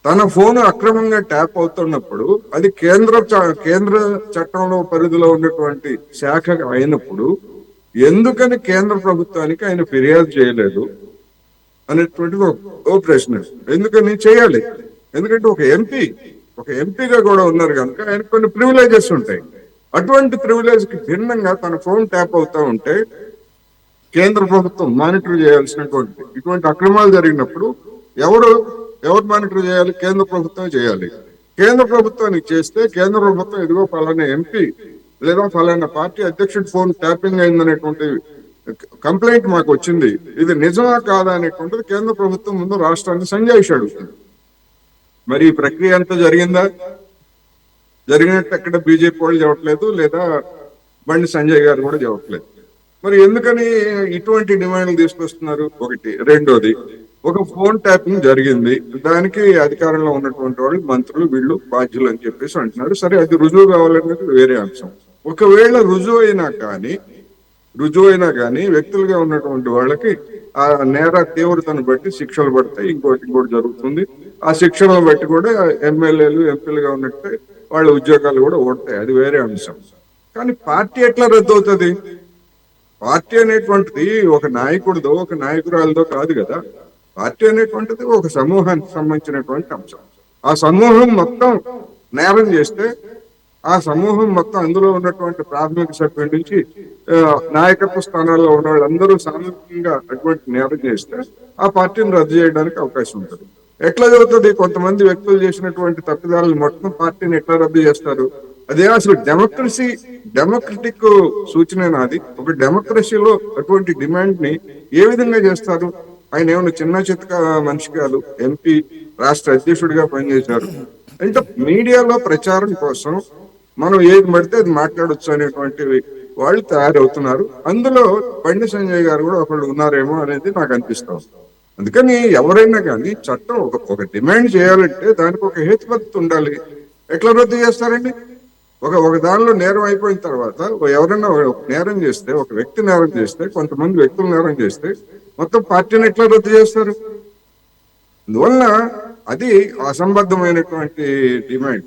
తన ఫోన్ అక్రమంగా ట్యాప్ అవుతున్నప్పుడు అది కేంద్ర చట్టంలో పరిధిలో ఉన్నటువంటి శాఖ అయినప్పుడు ఎందుకని కేంద్ర ప్రభుత్వానికి ఆయన ఫిర్యాదు చేయలేదు అనేటువంటిది ఓ ప్రశ్న. ఎందుకని చేయాలి? ఎందుకంటే ఒక ఎంపీగా కూడా ఉన్నారు కనుక ఆయన కొన్ని ప్రివిలేజెస్ ఉంటాయి. అటువంటి ప్రివిలేజ్ కి భిన్నంగా తన ఫోన్ ట్యాప్ అవుతా ఉంటే కేంద్ర ప్రభుత్వం మానిటర్ చేయాల్సినటువంటి ఇటువంటి అక్రమాలు జరిగినప్పుడు ఎవరు మానిటర్ చేయాలి? కేంద్ర ప్రభుత్వం చేయాలి. కేంద్ర ప్రభుత్వానికి చేస్తే కేంద్ర ప్రభుత్వం ఇదిగో ఫలానా ఎంపీ లేదా ఫలానా పార్టీ అధ్యక్షుడి ఫోన్ ట్యాపింగ్ అయిందనేటువంటి కంప్లైంట్ మాకు వచ్చింది, ఇది నిజమా కాదా అనేటువంటిది కేంద్ర ప్రభుత్వం ముందు రాష్ట్రాన్ని సంజాయిషి అడుగుతుంది. మరి ఈ ప్రక్రియ అంతా జరిగినట్టు ఎక్కడ బీజేపీ వాళ్ళు చెప్పట్లేదు, లేదా బండి సంజయ్ గారు కూడా చెప్పట్లేదు. మరి ఎందుకని ఇటువంటి డిమాండ్లు తీసుకొస్తున్నారు? ఒకటి. రెండోది, ఒక ఫోన్ ట్యాపింగ్ జరిగింది, దానికి అధికారంలో ఉన్నటువంటి వాళ్ళు మంత్రులు వీళ్ళు బాధ్యులు అని చెప్పేసి అంటున్నారు. సరే, అది రుజువు కావాలనేది వేరే అంశం. ఒకవేళ రుజువు అయినా కానీ వ్యక్తులుగా ఉన్నటువంటి వాళ్ళకి ఆ నేర తీవ్రతను బట్టి శిక్షలు పడతాయి. ఇంకోటి జరుగుతుంది. ఆ శిక్షలను బట్టి కూడా ఎమ్మెల్యేలు ఎంపీలుగా ఉన్నట్టే వాళ్ళ ఉద్యోగాలు కూడా ఓడతాయి. అది వేరే అంశం. కానీ పార్టీ ఎట్లా రద్దు అవుతుంది? పార్టీ అనేటువంటిది ఒక నాయకుడిదో ఒక నాయకురాలదో కాదు కదా. పార్టీ అనేటువంటిది ఒక సమూహానికి సంబంధించినటువంటి అంశం. ఆ సమూహం మొత్తం నేరం చేస్తే, ఆ సమూహం మొత్తం అందులో ఉన్నటువంటి ప్రాథమిక సభ్యుడి నుంచి నాయకత్వ స్థానాల్లో ఉన్న వాళ్ళందరూ సామూహికంగా అటువంటి నేరం చేస్తే ఆ పార్టీని రద్దు చేయడానికి అవకాశం ఉంటుంది. ఎట్లా జరుగుతుంది? కొంతమంది వ్యక్తులు చేసినటువంటి తప్పిదాలను మొత్తం పార్టీని ఎట్లా రద్దు చేస్తారు? అదే అసలు డెమోక్రటిక్ సూచన అది. ఒక డెమోక్రసీలో అటువంటి డిమాండ్ ని ఏ విధంగా చేస్తారు? ఆయన ఏమైనా చిన్న చితక మనిషి కాదు, ఎంపీ రాష్ట్ర అధ్యక్షుడిగా పనిచేశారు. అంటే మీడియాలో ప్రచారం కోసం మనం ఏది పడితే అది మాట్లాడొచ్చు అనేటువంటి వాళ్ళు తయారవుతున్నారు. అందులో బండి సంజయ్ గారు కూడా ఒకళ్ళు ఉన్నారేమో అనేది నాకు అనిపిస్తుంది. అందుకని ఎవరైనా కానీ చట్టం ఒక డిమాండ్ చేయాలంటే దానికి ఒక హేతుబద్ధత ఉండాలి. ఎట్లా రద్దు చేస్తారండి? ఒక దానిలో నేరం అయిపోయిన తర్వాత ఎవరైనా నేరం చేస్తే, ఒక వ్యక్తి నేరం చేస్తే, కొంతమంది వ్యక్తులు నేరం చేస్తే మొత్తం పార్టీని ఎట్లా రద్దు చేస్తారు? అందువల్ల అది అసంబద్ధమైనటువంటి డిమాండ్.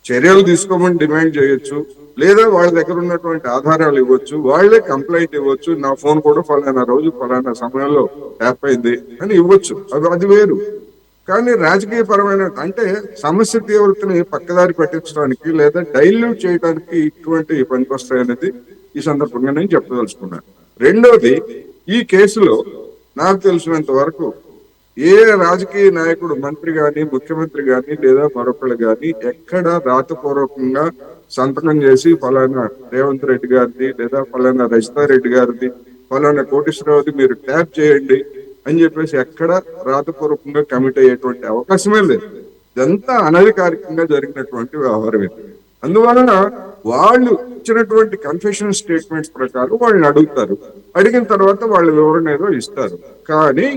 చర్యలు తీసుకోమని డిమాండ్ చేయొచ్చు, లేదా వాళ్ళ దగ్గర ఉన్నటువంటి ఆధారాలు ఇవ్వచ్చు, వాళ్లే కంప్లైంట్ ఇవ్వచ్చు, నా ఫోన్ కూడా ఫలానా రోజు ఫలానా సమయంలో ట్యాప్ అయింది అని ఇవ్వచ్చు, అది వేరు. కానీ రాజకీయ పరమైన అంటే సమస్య తీవ్రతని పక్కదారి పట్టించడానికి లేదా డైల్యూట్ చేయడానికి ఇటువంటి పనికొస్తాయనేది ఈ సందర్భంగా నేను చెప్పదలుచుకున్నాను. రెండోది, ఈ కేసులో నాకు తెలిసినంత వరకు ఏ రాజకీయ నాయకుడు, మంత్రి గాని, ముఖ్యమంత్రి గాని, లేదా మరొకళ్ళు గాని ఎక్కడ రాతపూర్వకంగా సంతకం చేసి ఫలానా రేవంత్ రెడ్డి గారిది లేదా ఫలానా రజితారెడ్డి గారిది ఫలానా కోటేశ్వరరావుది మీరు ట్యాప్ చేయండి అని చెప్పేసి ఎక్కడ రాతపూర్వకంగా కమిట్ అయ్యేటువంటి అవకాశమే లేదు. ఇదంతా అనధికారికంగా జరిగినటువంటి వ్యవహారమే. అందువలన వాళ్ళు ఇచ్చినటువంటి కన్ఫెషన్ స్టేట్మెంట్స్ ప్రకారం వాళ్ళని అడుగుతారు. అడిగిన తర్వాత వాళ్ళ వివరణ ఏదో ఇస్తారు. కానీ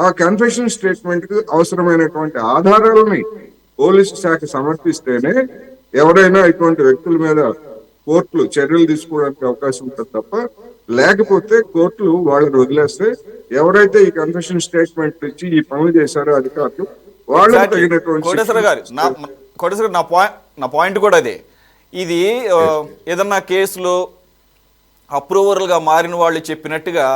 ఆ కన్ఫెషన్ స్టేట్మెంట్ కి అవసరమైనటువంటి ఆధారాలని పోలీసు శాఖ సమర్పిస్తేనే ఎవరైనా ఇటువంటి వ్యక్తుల మీద కోర్టులు చర్యలు తీసుకోవడానికి అవకాశం ఉంటుంది తప్ప, లేకపోతే కోర్టులు వాళ్ళని వదిలేస్తే ఎవరైతే ఈ కన్ఫెషన్ స్టేట్మెంట్ ఇచ్చి ఈ పనులు చేశారో అధికారులు వాళ్ళకి తగినటువంటి కోటేశ్వర నా పాయింట్ కూడా అదే. ఇది ఏదన్నా కేసులో అప్రూవర్లుగా మారిన వాళ్ళు చెప్పినట్టుగా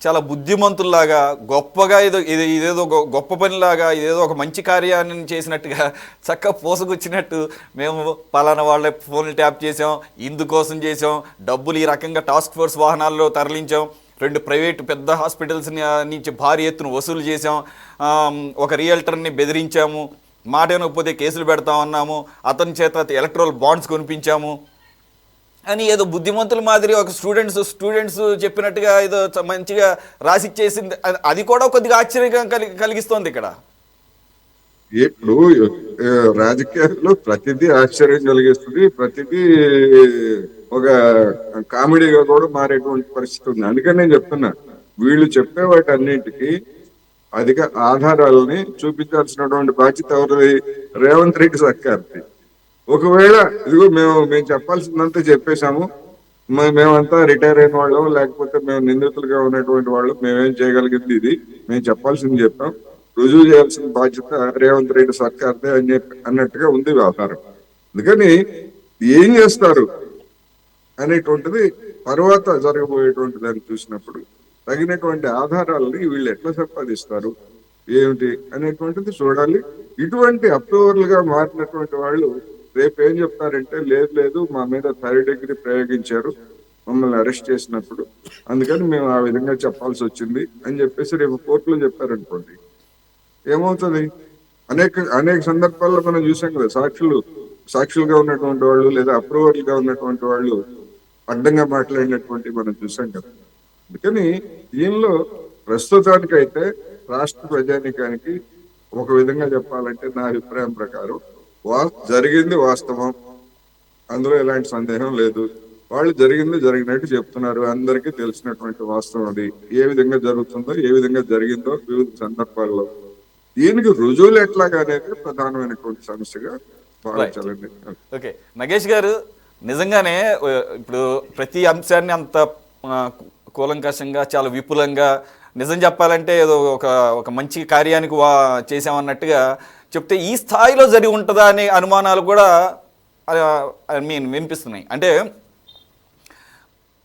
చాలా బుద్ధిమంతుల్లాగా గొప్పగా ఇదేదో గొప్ప పనిలాగా ఇదేదో ఒక మంచి కార్యాన్ని చేసినట్టుగా చక్కగా పోసుకొచ్చినట్టు మేము పలానా వాళ్ళ ఫోన్లు ట్యాప్ చేసాం, ఇందుకోసం చేసాం, డబ్బులు ఈ రకంగా టాస్క్ ఫోర్స్ వాహనాల్లో తరలించాం, 2 ప్రైవేటు పెద్ద హాస్పిటల్స్ నుంచి భారీ ఎత్తున వసూలు చేసాం, ఒక రియల్టర్ని బెదిరించాము, మాట వినకపోతే కేసులు పెడతామన్నాము, అతని చేత ఎలక్ట్రల్ బాండ్స్ కొనిపించాము అని ఏదో బుద్ధిమంతుల మాదిరి ఒక స్టూడెంట్స్ చెప్పినట్టుగా ఏదో మంచిగా రాసిచ్చేసింది. అది కూడా కొద్దిగా ఆశ్చర్యం కలిగిస్తోంది ఇక్కడ. ఇప్పుడు రాజకీయాల్లో ప్రతిదీ ఆశ్చర్యం కలిగిస్తుంది, ప్రతిదీ ఒక కామెడీగా కూడా మారేటువంటి పరిస్థితి ఉంది. అందుకని నేను చెప్తున్నా, వీళ్ళు చెప్పే వాటి అన్నింటికి అధిక ఆధారాలని చూపించాల్సినటువంటి బాధ్యత ఎవరిది? రేవంత్ రెడ్డి సర్కార్ది. ఒకవేళ ఇదిగో మేము చెప్పాల్సిందంతా చెప్పేశాము, మేమంతా రిటైర్ అయిన వాళ్ళం, లేకపోతే మేము నిందితులుగా ఉన్నటువంటి వాళ్ళు, మేమేం చేయగలిగింది ఇది, మేము చెప్పాల్సింది చెప్పాం, రుజువు చేయాల్సిన బాధ్యత రేవంత్ రెడ్డి సర్కార్దే అన్నట్టుగా ఉంది వ్యవహారం. అందుకని ఏం చేస్తారు అనేటువంటిది తర్వాత జరగబోయేటువంటి దాన్ని చూసినప్పుడు తగినటువంటి ఆధారాలని వీళ్ళు ఎట్లా సంపాదిస్తారు ఏమిటి అనేటువంటిది చూడాలి. ఇటువంటి అప్రూవర్లుగా మారినటువంటి వాళ్ళు రేపు ఏం చెప్తారంటే, లేదు మా మీద 3rd degree ప్రయోగించారు మమ్మల్ని అరెస్ట్ చేసినప్పుడు, అందుకని మేము ఆ విధంగా చెప్పాల్సి వచ్చింది అని చెప్పేసి రేపు కోర్టులో చెప్పారనుకోండి, ఏమవుతుంది? అనేక సందర్భాల్లో మనం చూసాం కదా, సాక్షులుగా ఉన్నటువంటి వాళ్ళు లేదా అప్రూవర్లుగా ఉన్నటువంటి వాళ్ళు అడ్డంగా మాట్లాడినటువంటి మనం చూసాం కదా. అందుకని దీనిలో ప్రస్తుతానికైతే రాష్ట్ర ప్రజానీకానికి ఒక విధంగా చెప్పాలంటే నా అభిప్రాయం ప్రకారం జరిగింది వాస్తవం, అందులో ఎలాంటి సందేహం లేదు. వాళ్ళు జరిగినట్టు చెప్తున్నారు, అందరికీ తెలిసినటువంటి వాస్తవం అది. ఏ విధంగా జరుగుతుందో, ఏ విధంగా జరిగిందో వివిధ సందర్భాల్లో దీనికి రుజువులు ఎట్లాగా అనేది ప్రధానమైనటువంటి సమస్యగా భావించాలండి. ఓకే, నగేష్ గారు, నిజంగానే ఇప్పుడు ప్రతి అంశాన్ని అంత కూలంకషంగా చాలా విపులంగా నిజం చెప్పాలంటే ఏదో ఒక మంచి కార్యానికి చేసామన్నట్టుగా చెప్తే ఈ స్థాయిలో జరిగి ఉంటుందా అనే అనుమానాలు కూడా వినిపిస్తున్నాయి. అంటే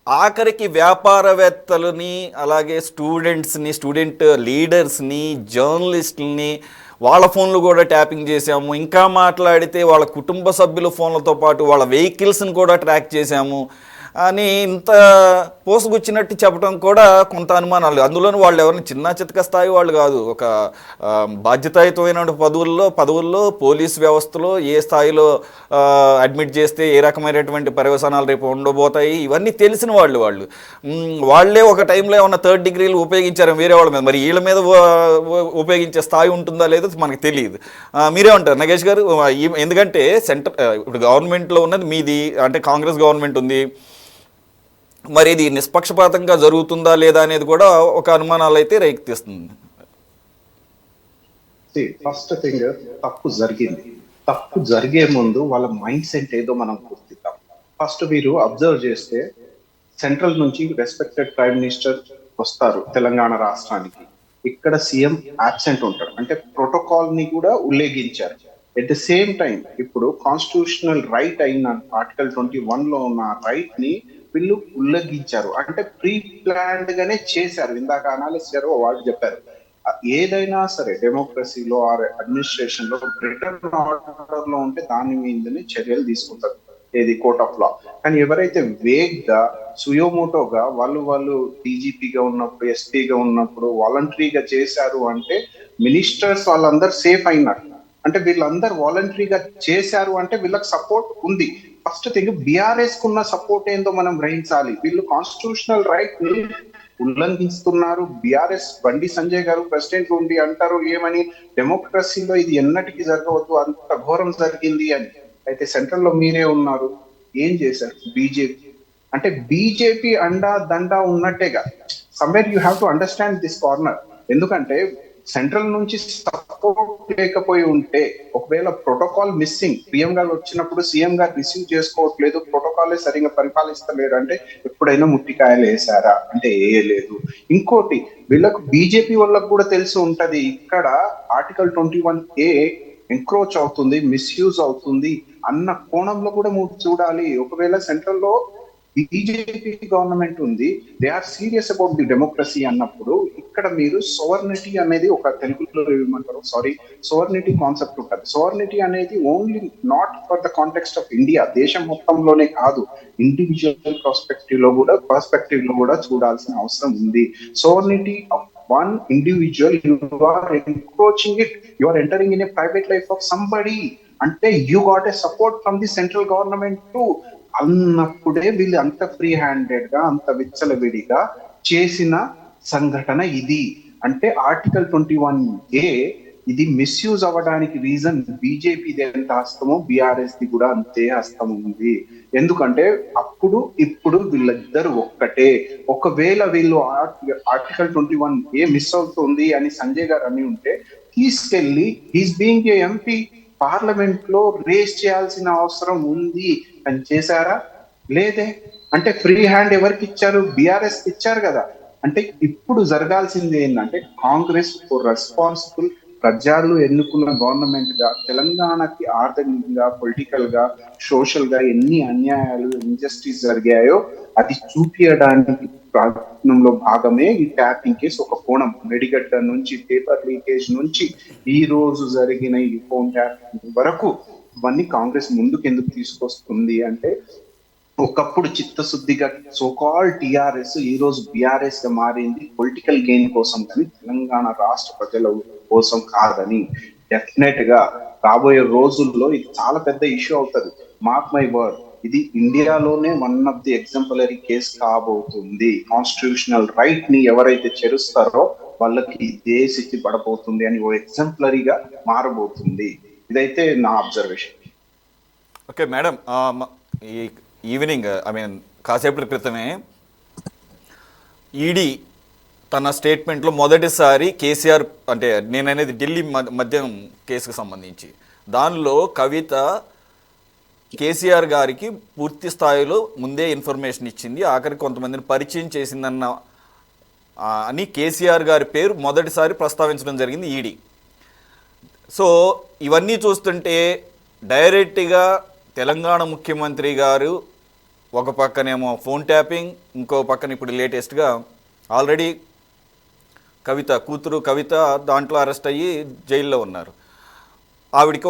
ఆఖరికి వ్యాపారవేత్తలని, అలాగే స్టూడెంట్ లీడర్స్ని, జర్నలిస్టులని వాళ్ళ ఫోన్లు కూడా ట్యాపింగ్ చేసాము, ఇంకా మాట్లాడితే వాళ్ళ కుటుంబ సభ్యుల ఫోన్లతో పాటు వాళ్ళ వెహికల్స్ని కూడా ట్రాక్ చేసాము అని ఇంత పోసుకొచ్చినట్టు చెప్పడం కూడా కొంత అనుమానాలు. అందులోనూ వాళ్ళు ఎవరిని చిన్న చితక స్థాయి వాళ్ళు కాదు, ఒక బాధ్యతాయుతమైన పదవుల్లో పోలీస్ వ్యవస్థలో ఏ స్థాయిలో అడ్మిట్ చేస్తే ఏ రకమైనటువంటి పర్యవసానాలు రేపు ఉండబోతాయి ఇవన్నీ తెలిసిన వాళ్ళే ఒక టైంలో ఏమన్నా 3rd degree ఉపయోగించారు వేరే వాళ్ళ మీద, మరి వీళ్ళ మీద ఉపయోగించే స్థాయి ఉంటుందా లేదో మనకు తెలియదు. మీరేమంటారు నగేష్ గారు? ఎందుకంటే ఇప్పుడు గవర్నమెంట్లో ఉన్నది మీది, అంటే కాంగ్రెస్ గవర్నమెంట్ ఉంది, మరి ఇది నిష్పక్షపాతంగా జరుగుతుందా లేదా అనేది కూడా ఒక అనుమానాలు అయితే రేకెత్తిస్తుంది. ఫస్ట్ థింగ్, తప్పు జరిగే ముందు వాళ్ళ మైండ్ సెట్ ఏదో మనం గుర్తిద్దాం. ఫస్ట్ మీరు అబ్జర్వ్ చేస్తే సెంట్రల్ నుంచి రెస్పెక్టెడ్ ప్రైమ్ మినిస్టర్ వస్తారు తెలంగాణ రాష్ట్రానికి, ఇక్కడ సీఎం అబ్సెంట్ ఉంటాడు, అంటే ప్రోటోకాల్ ని కూడా ఉల్లంఘించారు. ఎట్ ద సేమ్ టైం ఇప్పుడు కాన్స్టిట్యూషనల్ రైట్ అయిన ఆర్టికల్ 21 లో ఉన్న రైట్ ని వీళ్ళు ఉల్లంఘించారు, అంటే ప్రీ ప్లాన్డ్ గానే చేశారు. ఇందాక అనాలిసిస్ గారు వాళ్ళు చెప్పారు, ఏదైనా సరే డెమోక్రసీలో ఆర్ అడ్మినిస్ట్రేషన్ లో రిటర్న్ ఆర్డర్ లో ఉంటే దాని మీదనే చర్యలు తీసుకుంటారు, ఏది కోర్ట్ ఆఫ్ లా. కానీ ఎవరైతే వేగ్ గా సుయోమోటోగా వాళ్ళు డీజీపీగా ఉన్నప్పుడు, ఎస్పీగా ఉన్నప్పుడు వాలంటరీగా చేశారు అంటే మినిస్టర్స్ వాళ్ళందరూ సేఫ్ అయినట్టు. అంటే వీళ్ళందరూ వాలంటరీగా చేశారు అంటే వీళ్ళకి సపోర్ట్ ఉంది. ఫస్ట్ థింగ్, బీఆర్ఎస్ కున్న సపోర్ట్ ఏందో మనం గ్రహించాలి. వీళ్ళు కాన్స్టిట్యూషనల్ రైట్ ని ఉల్లంఘిస్తున్నారు. బీఆర్ఎస్ బండి సంజయ్ గారు ప్రెసిడెంట్ ఉండి అంటారు ఏమని, డెమోక్రసీలో ఇది ఎన్నటికీ జరగవద్దు, అంత ఘోరం జరిగింది అని. అయితే సెంట్రల్ లో మీరే ఉన్నారు, ఏం చేశారు? బీజేపీ అంటే బీజేపీ అండా దండా ఉన్నట్టేగా. Somewhere you have to understand this corner. ఎందుకంటే సెంట్రల్ నుంచి సపోర్ట్ లేకపోయి ఉంటే, ఒకవేళ ప్రోటోకాల్ మిస్సింగ్, పిఎం గారు వచ్చినప్పుడు సీఎం గారు రిసీవ్ చేసుకోవట్లేదు, ప్రోటోకాలే సరిగా పరిపాలిస్తలేరు అంటే ఎప్పుడైనా ముట్టికాయలు వేసారా అంటే వేయలేదు. ఇంకోటి, వీళ్ళకు బీజేపీ వాళ్ళకు కూడా తెలిసి ఉంటది, ఇక్కడ ఆర్టికల్ 21A ఎంక్రోచ్ అవుతుంది, మిస్యూజ్ అవుతుంది అన్న కోణంలో కూడా చూడాలి. ఒకవేళ సెంట్రల్ లో బీజేపీ గవర్నమెంట్ ఉంది, they are serious about the democracy అన్నప్పుడు ఇక్కడ మీరు సోవర్నిటీ అనేది ఒక తెలుగులో ఏమంటారు, సోవర్నిటీ కాన్సెప్ట్ ఉంటుంది. సోవర్నిటీ అనేది only not for the context of India, దేశం మొత్తంలోనే కాదు, ఇండివిజువల్ పర్స్పెక్టివ్ లో కూడా చూడాల్సిన అవసరం ఉంది. Sovereignty of one individual, you are encroaching it, you are entering in a private life of somebody, అంటే you got a support from the central government too అన్నప్పుడే వీళ్ళు అంత ఫ్రీ హ్యాండెడ్ గా అంత విచ్చలవిడిగా చేసిన సంఘటన ఇది. అంటే ఆర్టికల్ 21A ఇది మిస్యూజ్ అవ్వడానికి రీజన్ బీజేపీది ఎంత హస్తమో బీఆర్ఎస్ ది కూడా అంతే హస్తం ఉంది. ఎందుకంటే అప్పుడు ఇప్పుడు వీళ్ళిద్దరు ఒక్కటే. ఒకవేళ వీళ్ళు ఆర్టికల్ 21A మిస్ అవుతుంది అని సంజయ్ గారు అని ఉంటే తీసుకెళ్లి he's being a MP parliament లో రేస్ చేయాల్సిన అవసరం ఉంది అని చేశారా? లేదే. అంటే ఫ్రీ హ్యాండ్ ఎవరికి ఇచ్చారు? బీఆర్ఎస్ ఇచ్చారు కదా. అంటే ఇప్పుడు జరగాల్సింది ఏంటంటే కాంగ్రెస్ రెస్పాన్సిబుల్ ప్రజలు ఎన్నుకున్న గవర్నమెంట్ గా తెలంగాణకి ఆర్థికంగా, పొలిటికల్ గా, సోషల్ గా ఎన్ని అన్యాయాలు, ఇంజస్టిస్ జరిగాయో అది చూపించడానికి ప్రయత్నంలో భాగమే ఈ ట్యాపింగ్ కేసు. ఒక కోణం మెడిగడ్డ నుంచి, పేపర్ లీకేజ్ నుంచి ఈ రోజు జరిగిన ఈ ఫోన్ ట్యాపింగ్ వరకు ఇవన్నీ కాంగ్రెస్ ముందుకు ఎందుకు తీసుకొస్తుంది అంటే ఒకప్పుడు చిత్తశుద్ధిగా సోకాల్ టిఆర్ఎస్ ఈ రోజు బిఆర్ఎస్ గా మారింది పొలిటికల్ గెయిన్ కోసం, కానీ తెలంగాణ రాష్ట్ర ప్రజల కోసం కాదని. డెఫినెట్ గా రాబోయే రోజుల్లో ఇది చాలా పెద్ద ఇష్యూ అవుతుంది. మార్క్ మై వర్డ్, ఇది ఇండియాలోనే one of the exemplary case కాబోతుంది. కాన్స్టిట్యూషనల్ రైట్ ని ఎవరైతే చెరుస్తారో వాళ్ళకి ఇదే స్థితి పడబోతుంది అని ఓ ఎగ్జాంపులరీగా మారబోతుంది. ఇదైతే నా అబ్జర్వేషన్. ఓకే మేడం, ఈ ఈవినింగ్ కాసేపటి క్రితమే ఈడీ తన స్టేట్మెంట్లో మొదటిసారి కేసీఆర్, అంటే నేననేది ఢిల్లీ మద్యం కేసుకు సంబంధించి, దానిలో కవిత కేసీఆర్ గారికి పూర్తి స్థాయిలో ముందే ఇన్ఫర్మేషన్ ఇచ్చింది, ఆఖరికి కొంతమందిని పరిచయం చేసిందన్న అని కేసీఆర్ గారి పేరు మొదటిసారి ప్రస్తావించడం జరిగింది ఈడీ. సో ఇవన్నీ చూస్తుంటే డైరెక్ట్గా తెలంగాణ ముఖ్యమంత్రి గారు ఒక పక్కనేమో ఫోన్ ట్యాపింగ్, ఇంకో పక్కన ఇప్పుడు లేటెస్ట్గా ఆల్రెడీ కవిత కూతురు కవిత దాంట్లో అరెస్ట్ అయ్యి జైల్లో ఉన్నారు. ఆవిడికి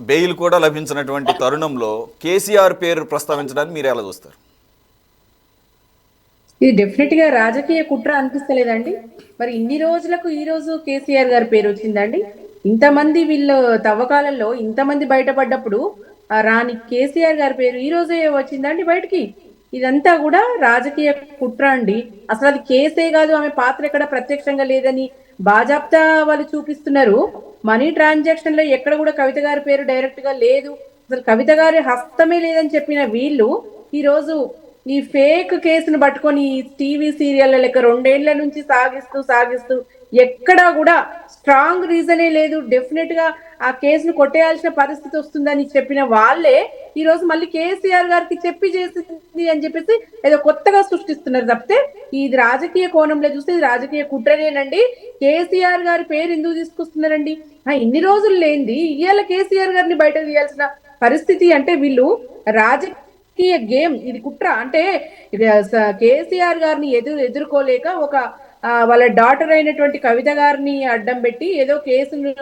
బెయిల్ కూడా లభించినటువంటి తరుణంలో కేసీఆర్ పేరు ప్రస్తావించడానికి మీరు ఎలా చూస్తారు? ఇది డెఫినెట్ గా రాజకీయ కుట్ర అనిపిస్తలేదండి? మరి ఇన్ని రోజులకు ఈ రోజు కేసీఆర్ గారి పేరు వచ్చిందండి. ఇంతమంది వీళ్ళు తవ్వకాలలో ఇంతమంది బయటపడ్డప్పుడు రాని కేసీఆర్ గారి పేరు ఈ రోజే వచ్చిందండి బయటికి. ఇదంతా కూడా రాజకీయ కుట్ర అండి. అసలు అది కేసే కాదు, ఆమె పాత్ర ఎక్కడ ప్రత్యక్షంగా లేదని బాజాప్తా వాళ్ళు చూపిస్తున్నారు. మనీ ట్రాన్సాక్షన్ లో ఎక్కడ కూడా కవిత గారి పేరు డైరెక్ట్ గా లేదు, అసలు కవిత గారి హస్తమే లేదని చెప్పిన వీళ్ళు ఈ రోజు ఈ ఫేక్ కేసును పట్టుకొని టీవీ సీరియల్ లెక్క 2 ఏళ్ల నుంచి సాగిస్తూ ఎక్కడా కూడా స్ట్రాంగ్ రీజనే లేదు, డెఫినెట్ గా ఆ కేసును కొట్టేయాల్సిన పరిస్థితి వస్తుందని చెప్పిన వాళ్ళే ఈ రోజు మళ్ళీ కేసీఆర్ గారికి చెప్పి చేసింది అని చెప్పేసి ఏదో కొత్తగా సృష్టిస్తున్నారు తప్పితే ఇది రాజకీయ కోణంలో చూస్తే ఇది రాజకీయ కుట్రనేనండి. కేసీఆర్ గారి పేరు ఎందుకు తీసుకొస్తున్నారండి? ఇన్ని రోజులు లేనిది ఇవాళ కేసీఆర్ గారిని బయటకు తీయాల్సిన పరిస్థితి అంటే వీళ్ళు రాజకీయ గేమ్, ఇది కుట్ర. అంటే కేసీఆర్ గారిని ఎదుర్కోలేక ఒక వాళ్ళ డాటర్ అయినటువంటి కవిత గారిని అడ్డం పెట్టి ఏదో కేసును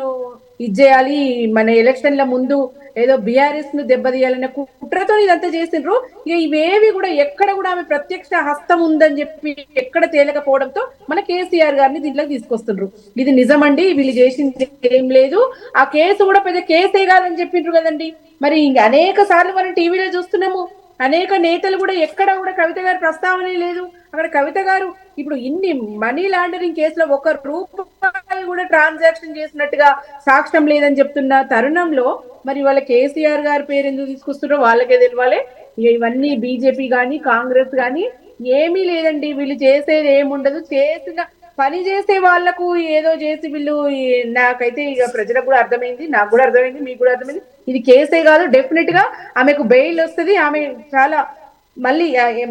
ఇచ్చేయాలి, మన ఎలక్షన్ల ముందు ఏదో బీఆర్ఎస్ ను దెబ్బతీయాలనే కుట్రతో ఇదంతా చేసిండ్రు. ఇక ఇవేవి కూడా ఎక్కడ కూడా ఆమె ప్రత్యక్ష హస్తం ఉందని చెప్పి ఎక్కడ తేలకపోవడంతో మన కేసీఆర్ గారిని దీంట్లోకి తీసుకొస్తుండ్రు. ఇది నిజమండి, వీళ్ళు చేసింది ఏం లేదు. ఆ కేసు కూడా పెద్ద కేసే కాదని చెప్పిండ్రు కదండి. మరి ఇంక అనేక సార్లు మనం టీవీలో చూస్తున్నాము, అనేక నేతలు కూడా ఎక్కడ కూడా కవిత గారి ప్రస్తావనే లేదు. అక్కడ కవిత గారు ఇప్పుడు ఇన్ని మనీ లాండరింగ్ కేసులో 1 రూపాయి కూడా ట్రాన్సాక్షన్ చేసినట్టుగా సాక్ష్యం లేదని చెప్తున్న తరుణంలో మరి వాళ్ళ కేసీఆర్ గారి పేరు ఎందుకు తీసుకొస్తున్నారో వాళ్ళకే తెలియాలి. ఇవన్నీ బీజేపీ కానీ కాంగ్రెస్ కానీ ఏమీ లేదండి, వీళ్ళు చేసేది ఏముండదు. చేసిన పని చేసే వాళ్లకు ఏదో చేసి వీళ్ళు, నాకైతే ఇక ప్రజలకు కూడా అర్థమైంది, నాకు కూడా అర్థమైంది, మీకు కూడా అర్థమైంది, ఇది కేసే కాదు. డెఫినెట్ గా ఆమెకు బెయిల్ వస్తుంది, ఆమె చాలా మళ్ళీ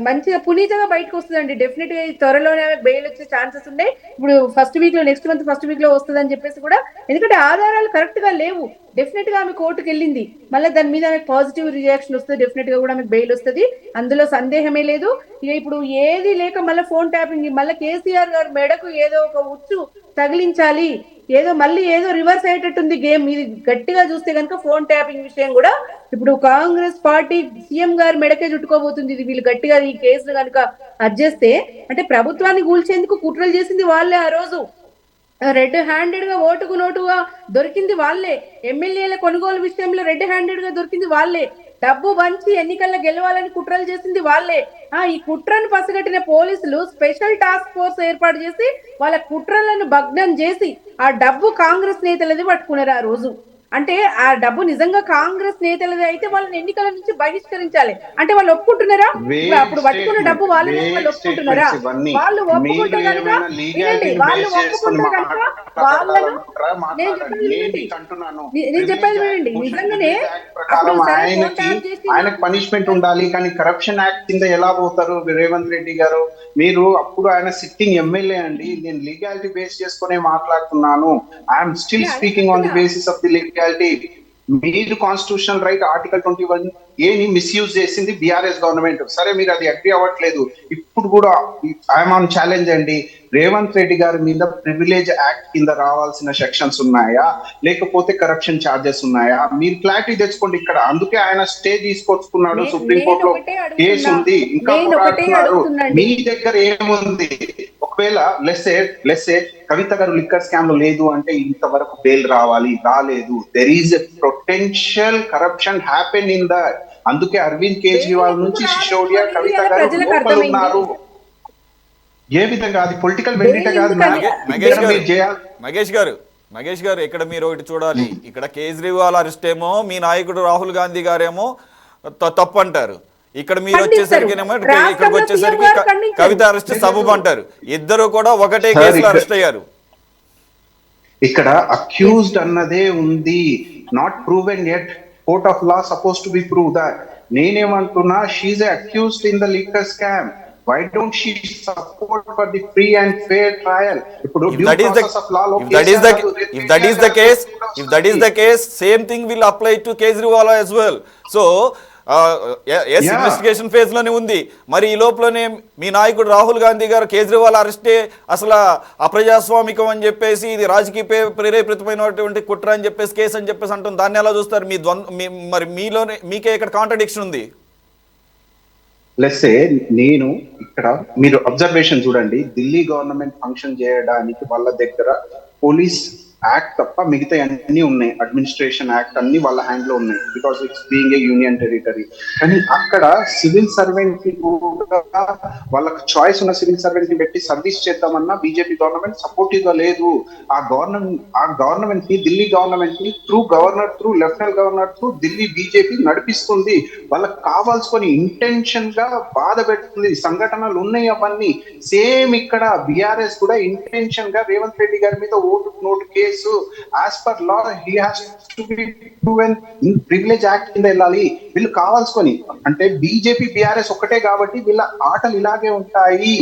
మంచిగా పునీతంగా బయటకు వస్తుందండి. డెఫినెట్ గా త్వరలోనే బెయిల్ వచ్చే ఛాన్సెస్ ఉన్నాయి. ఇప్పుడు ఫస్ట్ వీక్ లో, నెక్స్ట్ మంత్ ఫస్ట్ వీక్ లో వస్తుంది అని చెప్పేసి కూడా, ఎందుకంటే ఆధారాలు కరెక్ట్ గా లేవు. డెఫినెట్ గా ఆమె కోర్టుకు వెళ్ళింది, మళ్ళీ దాని మీద ఆమె పాజిటివ్ రియాక్షన్ వస్తుంది, డెఫినెట్ గా కూడా ఆమెకు బెయిల్ వస్తుంది, అందులో సందేహమే లేదు. ఇక ఇప్పుడు ఏది లేక మళ్ళీ ఫోన్ ట్యాపింగ్, మళ్ళీ కేసీఆర్ గారు మెడకు ఏదో ఒక ఉచ్చు తగిలించాలి, ఏదో మళ్ళీ ఏదో రివర్స్ అయ్యేటట్టుంది గేమ్ ఇది. గట్టిగా చూస్తే కనుక ఫోన్ ట్యాపింగ్ విషయం కూడా ఇప్పుడు కాంగ్రెస్ పార్టీ సీఎం గారు మెడకే చుట్టుకోబోతుంది. ఇది వీళ్ళు గట్టిగా ఈ కేసును కనుక అడ్జేస్తే, అంటే ప్రభుత్వాన్ని కూల్చేందుకు కుట్రలు చేసింది వాళ్ళే. ఆ రోజు రెడ్ హ్యాండెడ్ గా ఓటుకు నోటుగా దొరికింది వాళ్ళే. ఎమ్మెల్యేల కొనుగోలు విషయంలో రెడ్ హ్యాండెడ్ గా దొరికింది వాళ్ళే. డబ్బు పంచి ఎన్నికల్లో గెలవాలని కుట్రలు చేసింది వాళ్ళే. ఈ కుట్రను పసిగట్టిన పోలీసులు స్పెషల్ టాస్క్ ఫోర్స్ ఏర్పాటు చేసి వాళ్ళ కుట్రలను భగ్నం చేసి ఆ డబ్బు కాంగ్రెస్ నేతలది పట్టుకున్నారు ఆ రోజు. అంటే ఆ డబ్బు నిజంగా కాంగ్రెస్ నేతలది అయితే వాళ్ళని ఎన్నికల నుంచి బహిష్కరించాలి. అంటే వాళ్ళు ఒప్పుకుంటున్నారా? అప్పుడు పట్టుకున్న డబ్బు వాళ్ళని వాళ్ళు ఒప్పుకుంటున్నారా? వాళ్ళు ఒప్పుకుంటే కనుక వినండి, వాళ్ళు ఒప్పుకుంటే కనుక వాళ్ళను, నేను చెప్పేది వినండి, నిజంగానే ఆయనకు పనిష్మెంట్ ఉండాలి. కానీ కరప్షన్ యాక్ట్ కింద ఎలా పోతారు రేవంత్ రెడ్డి గారు? మీరు అప్పుడు ఆయన సిట్టింగ్ ఎమ్మెల్యే అండి. నేను లీగాలిటీ బేస్ చేసుకునే మాట్లాడుతున్నాను. I'm still speaking on the basis of the legality. మీరు constitutional right article 21A misuse చేసింది బీఆర్ఎస్ గవర్నమెంట్. సరే, మీరు అది అగ్రీ అవ్వట్లేదు. ఇప్పుడు కూడా ఐఎమ్ ఆన్ ఛాలెంజ్ అండి. రేవంత్ రెడ్డి గారి మీద ప్రివిలేజ్ యాక్ట్ కింద రావాల్సిన సెక్షన్స్ ఉన్నాయా, లేకపోతే కరప్షన్ ఛార్జెస్ ఉన్నాయా? మీరు క్లారిటీ తెచ్చుకోండి ఇక్కడ. అందుకే ఆయన స్టే తీసుకొచ్చుకున్నాడు. సుప్రీంకోర్టు లో కేసు ఉంది, ఇంకా పోరాడుతున్నారు. మీ దగ్గర ఏముంది? ఒకవేళ లెస్సే కవిత గారు లిక్కర్ స్కామ్ లో లేదు అంటే ఇంతవరకు బెయిల్ రాలేదు. There is a potential corruption happen in that. అందుకే అరవింద్ కేజ్రీవాల్ నుంచి సిసోడియా, కవిత గారు ఉన్నారు. ఏ విధంగా అది పొలిటికల్ వెండిట కాదు. మహేష్ గారు ఇక్కడ మీరు ఒకటి చూడాలి. ఇక్కడ కేజ్రీవాల్ అరెస్ట్ ఏమో మీ నాయకుడు రాహుల్ గాంధీ గారేమో తప్పు అంటారు. ఇక్కడ మీరు వచ్చేసరికి ఇక్కడికి వచ్చేసరికి కవిత అరెస్ట్ సబబు అంటారు. ఇద్దరు కూడా ఒకటే కేసులో అరెస్ట్ అయ్యారు. ఇక్కడ అక్యూజ్డ్ అన్నదే ఉంది, not proven yet. Court of law suppose to be prove that. నేనేమంటున్నా, she accused in the liquor scam. Why don't she support for the free and fair trial? If that is the case, same thing will apply to Kejriwal as well. So investigation phase లోనే ఉంది. మరి ఈ లోపలనే మీ నాయకుడు రాహుల్ గాంధీ గారు కేజ్రీవాల్ అరెస్టే అసలు అప్రజాస్వామికం అని చెప్పేసి, ఇది రాజకీయ ప్రేరేపితమైనటువంటి కుట్ర అని చెప్పేసి, కేసు అని చెప్పేసి అంటుంది. దాన్ని ఎలా చూస్తారు? మరి మీలోనే మీకే ఇక్కడ కాంట్రడిక్షన్ ఉంది. లెట్సే నేను ఇక్కడ మీరు అబ్జర్వేషన్ చూడండి. ఢిల్లీ గవర్నమెంట్ ఫంక్షన్ చేయడానికి వాళ్ళ దగ్గర పోలీస్ యాక్ట్ తప్ప మిగతా అన్ని ఉన్నాయి. అడ్మినిస్ట్రేషన్ యాక్ట్ అన్ని వాళ్ళ హ్యాండ్ లో ఉన్నాయి, because it's being A union territory. కానీ అక్కడ సివిల్ సర్వెంట్ కి కూడా వాళ్ళకి చాయిస్ ఉన్న సివిల్ సర్వెంట్ ని పెట్టి సర్వీస్ చేద్దామన్నా బీజేపీ గవర్నమెంట్ సపోర్టివ్ గా లేదు. ఆ గవర్నమెంట్ ని, ఢిల్లీ గవర్నమెంట్ ని through governor, through lieutenant governor, through Delhi BJP నడిపిస్తుంది. వాళ్ళకి కావాల్సుకొని ఇంటెన్షన్ గా బాధ పెడుతుంది. సంఘటనలు ఉన్నాయి అవన్నీ. సేమ్ ఇక్కడ బీఆర్ఎస్ కూడా ఇంటెన్షన్ గా రేవంత్ రెడ్డి గారి మీద note case as per law he has to be proven in privilege act కింద వెళ్ళాలి. వీళ్ళు కావాల్సుకొని, అంటే బీజేపీ బీఆర్ఎస్ ఒకటే కాబట్టి వీళ్ళ ఆటలు ఇలాగే ఉంటాయి.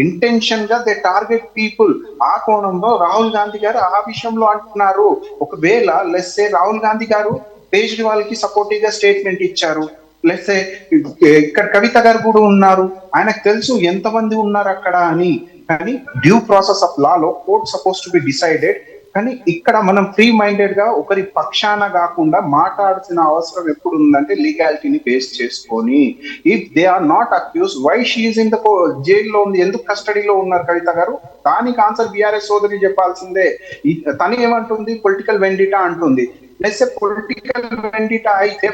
ఇంటెన్షన్ గా దే టార్గెట్ పీపుల్. ఆ కోణంలో రాహుల్ గాంధీ గారు ఆ విషయంలో అంటున్నారు. ఒకవేళ లెట్సే రాహుల్ గాంధీ గారు కేజ్రీవాల్ కి సపోర్టివ్ గా స్టేట్మెంట్ ఇచ్చారు. లెట్సే ఇక్కడ కవిత గారు కూడా ఉన్నారు. ఆయనకు తెలుసు ఎంతమంది ఉన్నారు అక్కడ అని. కానీ due process of Lalo court suppose to be decided. కానీ ఇక్కడ మనం ఫ్రీ మైండెడ్ గా ఒకరి పక్షాన కాకుండా మాట్లాడాల్సిన అవసరం ఎప్పుడు ఉందంటే లీగాలిటీని బేస్ చేసుకొని. If they are not accuse, why she is in the జైల్లో ఉంది, ఎందుకు కస్టడీలో ఉన్నారు కవిత గారు? దానికి ఆన్సర్ బీఆర్ఎస్ సోదరి చెప్పాల్సిందే. తను ఏమంటుంది? పొలిటికల్ వెండిటా అంటుంది. లెట్స్ పొలిటికల్ వెండిటా అయితే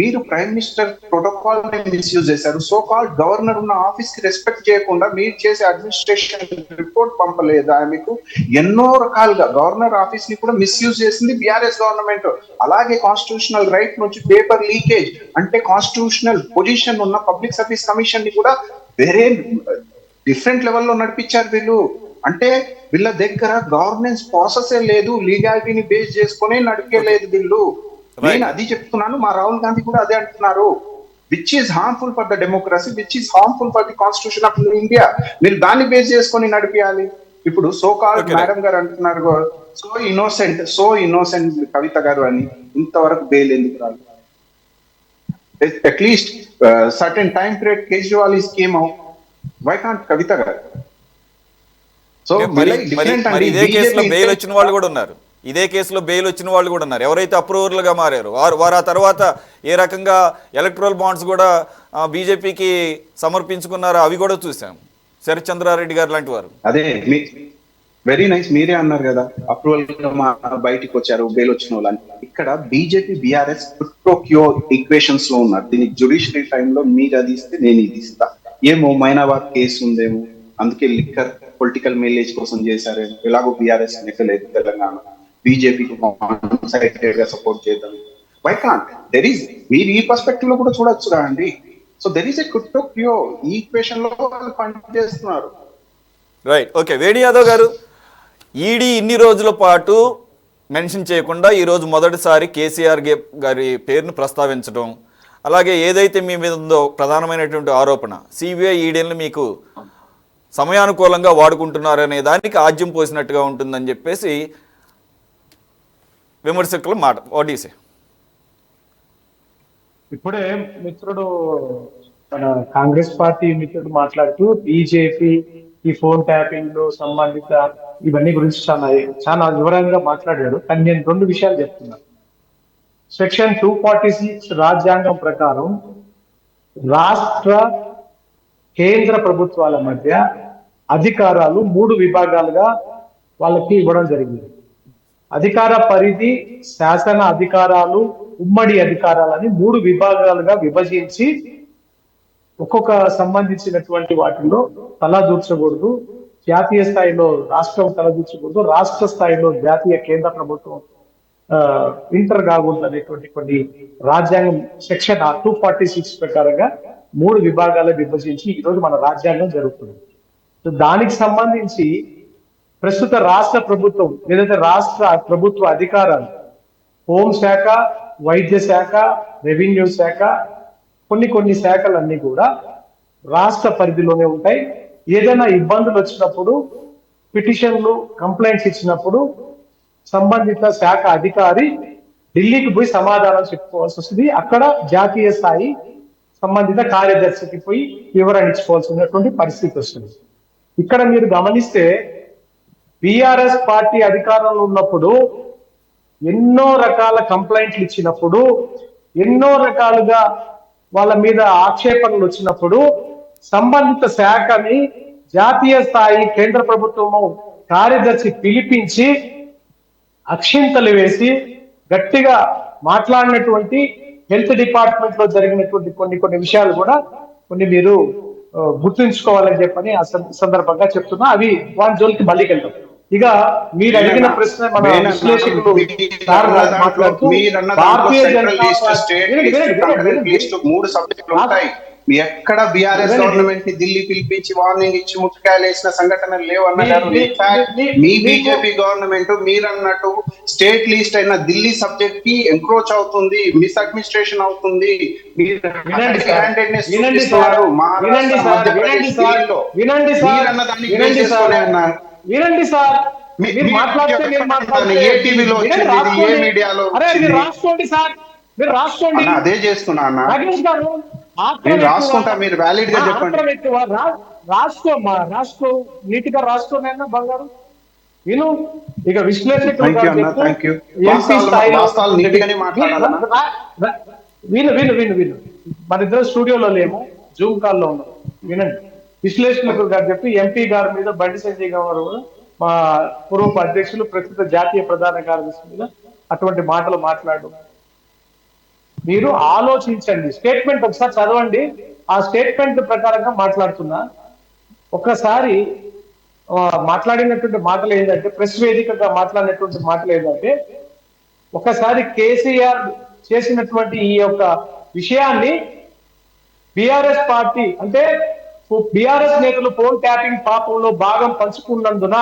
మీరు ప్రైమ్ మినిస్టర్ ప్రోటోకాల్ ని మిస్యూజ్ చేశారు. సో కాల్డ్ గవర్నర్ ఉన్న ఆఫీస్ కి రెస్పెక్ట్ చేయకుండా మీరు చేసే అడ్మినిస్ట్రేషన్ రిపోర్ట్ పంపలేదా మీకు? ఎన్నో రకాలుగా గవర్నర్ ఆఫీస్ ని కూడా మిస్యూజ్ చేసింది బీఆర్ఎస్ గవర్నమెంట్. అలాగే కాన్స్టిట్యూషనల్ రైట్ నుంచి పేపర్ లీకేజ్, అంటే కాన్స్టిట్యూషనల్ పొజిషన్ ఉన్న పబ్లిక్ సర్వీస్ కమిషన్ ని కూడా వేరే డిఫరెంట్ లెవెల్లో నడిపించారు వీళ్ళు. అంటే వీళ్ళ దగ్గర గవర్నెన్స్ ప్రాసెస్ లేదు, లీగాలిటీని బేస్ చేసుకునే నడిపేలేదు వీళ్ళు. నేను అది చెప్తున్నాను. మా రాహుల్ గాంధీ కూడా అదే అంటున్నారు. Which is harmful for the democracy, which is harmful for the constitution of India. మీరు దాన్ని బేస్ చేసుకొని నడిపియాలి. ఇప్పుడు సో కాల్ మేడం గారు అంటున్నారు సో ఇన్నోసెంట్ కవిత గారు అని, ఇంతవరకు బెయిల్ ఎందుకు రాదు? At least certain time period Kejriwal is came out, why can't Kavitha గారు? సో మరి ఇదే కేసులో బెయిల్ వచ్చిన వాళ్ళు కూడా ఉన్నారు, ఇదే కేసులో బెయిల్ వచ్చిన వాళ్ళు కూడా ఉన్నారు. ఎవరైతే అప్రూవర్లుగా మారారు వారు ఆ తర్వాత ఏ రకంగా ఎలక్ట్రల్ బాండ్స్ కూడా బీజేపీకి సమర్పించుకున్నారో అవి కూడా చూసాం. శరత్ చంద్రారెడ్డి గారు లాంటి వారు. అదే వెరీ నైస్, మీరే అన్నారు కదా అప్రూవల్ బయటికి వచ్చారు బెయిల్ వచ్చిన వాళ్ళని. ఇక్కడ బీజేపీ బీఆర్ఎస్ క్విట్రోక్యో ఈక్వేషన్స్ లో ఉన్నారు. దీనికి జ్యుడిషియరీ టైంలో మీరు అది ఇస్తే నేను ఇది ఇస్తా, ఏమో మైనాబాద్ కేసు ఉందేమో, అందుకే లిక్కర్ పొలిటికల్ మైలేజ్ కోసం చేశారేమో, ఎలాగో బీఆర్ఎస్ ఎన్నికలేదు తెలంగాణ, బీజేపీకి సైడెడ్ గా సపోర్ట్ చేద్దాం. వై కాంట్ దెర్ ఈస్, మీరు ఈ పర్స్పెక్టివ్ లో కూడా చూడొచ్చు కదండి. సో దెర్ ఈస్ ఎ క్విట్రోక్యో, ఈ ఈక్వేషన్ లో వాళ్ళు పనిచేస్తున్నారు. Right, okay. వేణు యాదవ్ గారు, ఈడీ ఇన్ని రోజుల పాటు మెన్షన్ చేయకుండా ఈరోజు మొదటిసారి కేసీఆర్ గారి పేరును ప్రస్తావించడం, అలాగే ఏదైతే మీ మీద ఉందో ప్రధానమైనటువంటి ఆరోపణ సిబిఐ ఈడీలను మీకు సమయానుకూలంగా వాడుకుంటున్నారనే దానికి ఆజ్యం పోసినట్టుగా ఉంటుందని చెప్పేసి విమర్శకుల మాట. ఓడీసీ ఇప్పుడే మిత్రుడు మన కాంగ్రెస్ పార్టీ మిత్రుడు మాట్లాడుతూ బీజేపీ ఈ ఫోన్ ట్యాపింగ్ సంబంధిత ఇవన్నీ గురించి చాలా వివరంగా మాట్లాడాడు. కానీ నేను 2 విషయాలు చెప్తున్నాను. సెక్షన్ 246 రాజ్యాంగం ప్రకారం రాష్ట్ర కేంద్ర ప్రభుత్వాల మధ్య అధికారాలు 3 విభాగాలుగా వాళ్ళకి ఇవ్వడం జరిగింది. అధికార పరిధి, శాసన అధికారాలు, ఉమ్మడి అధికారాలని 3 విభాగాలుగా విభజించి ఒక్కొక్క సంబంధించినటువంటి వాటిల్లో తలదూర్చకూడదు. జాతీయ స్థాయిలో రాష్ట్రం తలదూర్చకూడదు, రాష్ట్ర స్థాయిలో జాతీయ కేంద్ర ప్రభుత్వం ఇంటర్ కాకూడదు అనేటువంటి కొన్ని రాజ్యాంగం సెక్షన్ 246 ప్రకారంగా 3 విభాగాలు విభజించి ఈరోజు మన రాజ్యాంగం జరుగుతుంది. సో దానికి సంబంధించి ప్రస్తుత రాష్ట్ర ప్రభుత్వం ఏదైతే రాష్ట్ర ప్రభుత్వ అధికారాలు హోంశాఖ, వైద్య శాఖ, రెవెన్యూ శాఖ, కొన్ని శాఖలన్నీ కూడా రాష్ట్ర పరిధిలోనే ఉంటాయి. ఏదైనా ఇబ్బందులు వచ్చినప్పుడు, పిటిషన్లు, కంప్లైంట్స్ ఇచ్చినప్పుడు సంబంధిత శాఖ అధికారి ఢిల్లీకి పోయి సమాధానం చెప్పుకోవాల్సి వస్తుంది. అక్కడ జాతీయ స్థాయి సంబంధిత కార్యదర్శికి పోయి వివరణ ఇచ్చుకోవాల్సినటువంటి పరిస్థితి వస్తుంది. ఇక్కడ మీరు గమనిస్తే బీఆర్ఎస్ పార్టీ అధికారంలో ఉన్నప్పుడు ఎన్నో రకాల కంప్లైంట్లు ఇచ్చినప్పుడు, ఎన్నో రకాలుగా వాళ్ళ మీద ఆక్షేపణలు వచ్చినప్పుడు సంబంధిత శాఖని జాతీయ స్థాయి కేంద్ర ప్రభుత్వము కార్యదర్శి పిలిపించి అక్షింతలు వేసి గట్టిగా మాట్లాడినటువంటి హెల్త్ డిపార్ట్మెంట్ లో జరిగినటువంటి కొన్ని విషయాలు కూడా మీరు గుర్తుంచుకోవాలని చెప్పని ఆ సందర్భంగా చెప్తున్నా. అవి వాటి జోలికి మళ్ళీ వెళ్తాం. ఇక మీరు అడిగిన ప్రశ్న మన విశ్లేషకులు మాట్లాడుతూ భారతీయ జనతా పార్టీ ఎక్కడ బీఆర్ఎస్ గవర్నమెంట్ ని ఢిల్లీ పిలిపించి వార్నింగ్ ఇచ్చి ముట్టుకాయలు వేసిన సంఘటనలు లేవు అన్నారు. మీ బీజేపీ గవర్నమెంట్ మీరు అన్నట్టు స్టేట్ లీస్ట్ అయిన ఢిల్లీ సబ్జెక్ట్ కి ఎంక్రోచ్ అవుతుంది, మిస్ అడ్మినిస్ట్రేషన్ అవుతుంది. వినండి సార్, మీరు మాట్లాడితే నేను మాట్లాడితే ఏ టీవీలో వచ్చింది, ఏ మీడియాలో రాసుకోండి సార్, మీరు రాసుకోండి. అదే చేస్తున్నా అన్న, రాకేష్ గారు రాసుకుంటా, మీరు వ్యాలిడ్ గా చెప్పండి. రాసుకో నీట్ గా రాసుకోనైనా బంగారు విను. ఇక విశ్లేషకులు విను. మన ఇద్దరు స్టూడియోలో లేము, జూమ్ కాల్లో ఉన్నాం. వినండి, విశ్లేషకులు గారు చెప్పి ఎంపీ గారి మీద బండి సంజయ్ గారు మా పూర్వపు అధ్యక్షులు ప్రస్తుత జాతీయ ప్రధాన కార్యదర్శి మీద అటువంటి మాటలు మాట్లాడు. మీరు ఆలోచించండి, స్టేట్మెంట్ ఒకసారి చదవండి. ఆ స్టేట్మెంట్ ప్రకారంగా మాట్లాడుతున్నా. ఒక్కసారి మాట్లాడినటువంటి మాటలు ఏంటంటే, ప్రెస్ వేదికగా మాట్లాడినటువంటి మాటలు ఏంటంటే, ఒకసారి కేసీఆర్ చేసినటువంటి ఈ యొక్క విషయాన్ని బీఆర్ఎస్ పార్టీ అంటే బీఆర్ఎస్ నేతలు ఫోన్ ట్యాపింగ్ పాపంలో భాగం పంచుకున్నందున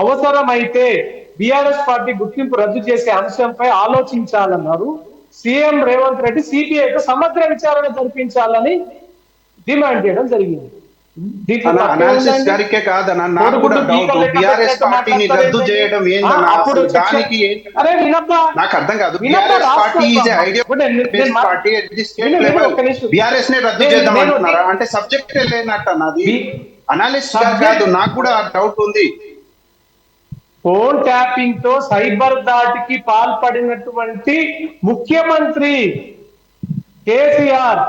అవసరమైతే బీఆర్ఎస్ పార్టీ గుర్తింపు రద్దు చేసే అంశంపై ఆలోచించాలన్నారు. సీఎం రేవంత్ రెడ్డి సిబిఐతో సమగ్ర విచారణ జరిపించాలని డిమాండ్ చేయడం జరిగింది. అనాలిసిస్ గారికే కాదన్నా, నాకు కూడా డౌట్. బీఆర్ఎస్ పార్టీని రద్దు చేయడం ఏందన్నా, అప్పుడు దానికి నాకు అర్థం కాదు. BRS party is idea party at the state level. BRS నే రద్దు చేద్దాం అంటున్నారా? అంటే సబ్జెక్ట్ లేనట్టు అన్నది అనాలిసిస్ గారు కాదు, నాకు కూడా డౌట్ ఉంది. ఫోన్ ట్యాపింగ్ తో సైబర్ దాడికి పాల్పడినటువంటి ముఖ్యమంత్రి కేసీఆర్,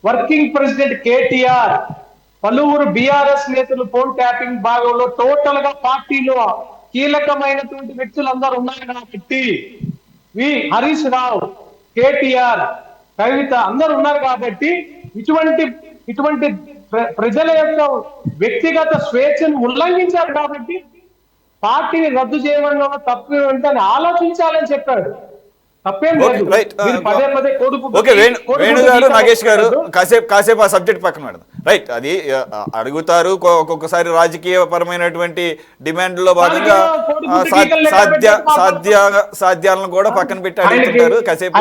వర్కింగ్ ప్రెసిడెంట్ కేటీఆర్, పలువురు బీఆర్ఎస్ నేతలు ఫోన్ ట్యాపింగ్ భాగంలో టోటల్ గా పార్టీలో కీలకమైనటువంటి వ్యక్తులందరూ ఉన్నారు కాబట్టి, హరీష్ రావు, కేటీఆర్, కవిత అందరూ ఉన్నారు కాబట్టి ఇటువంటి ప్రజల యొక్క వ్యక్తిగత స్వేచ్ఛను ఉల్లంఘించారు కాబట్టి పార్టీని రద్దు చేయడం తప్పు ఏంటని ఆలోచించాలని చెప్పాడు. తప్పేం లేదు. పదే పదే వేణు గారు, నాగేష్ గారు కాసేపు ఆ సబ్జెక్ట్ పక్కన పెడదాం. రైట్, అది అడుగుతారు ఒక్కొక్కసారి రాజకీయ పరమైనటువంటి డిమాండ్లో భాగంగా సాధ్యాలను కూడా పక్కన పెట్టి అడుగుతుంటారు. కాసేపు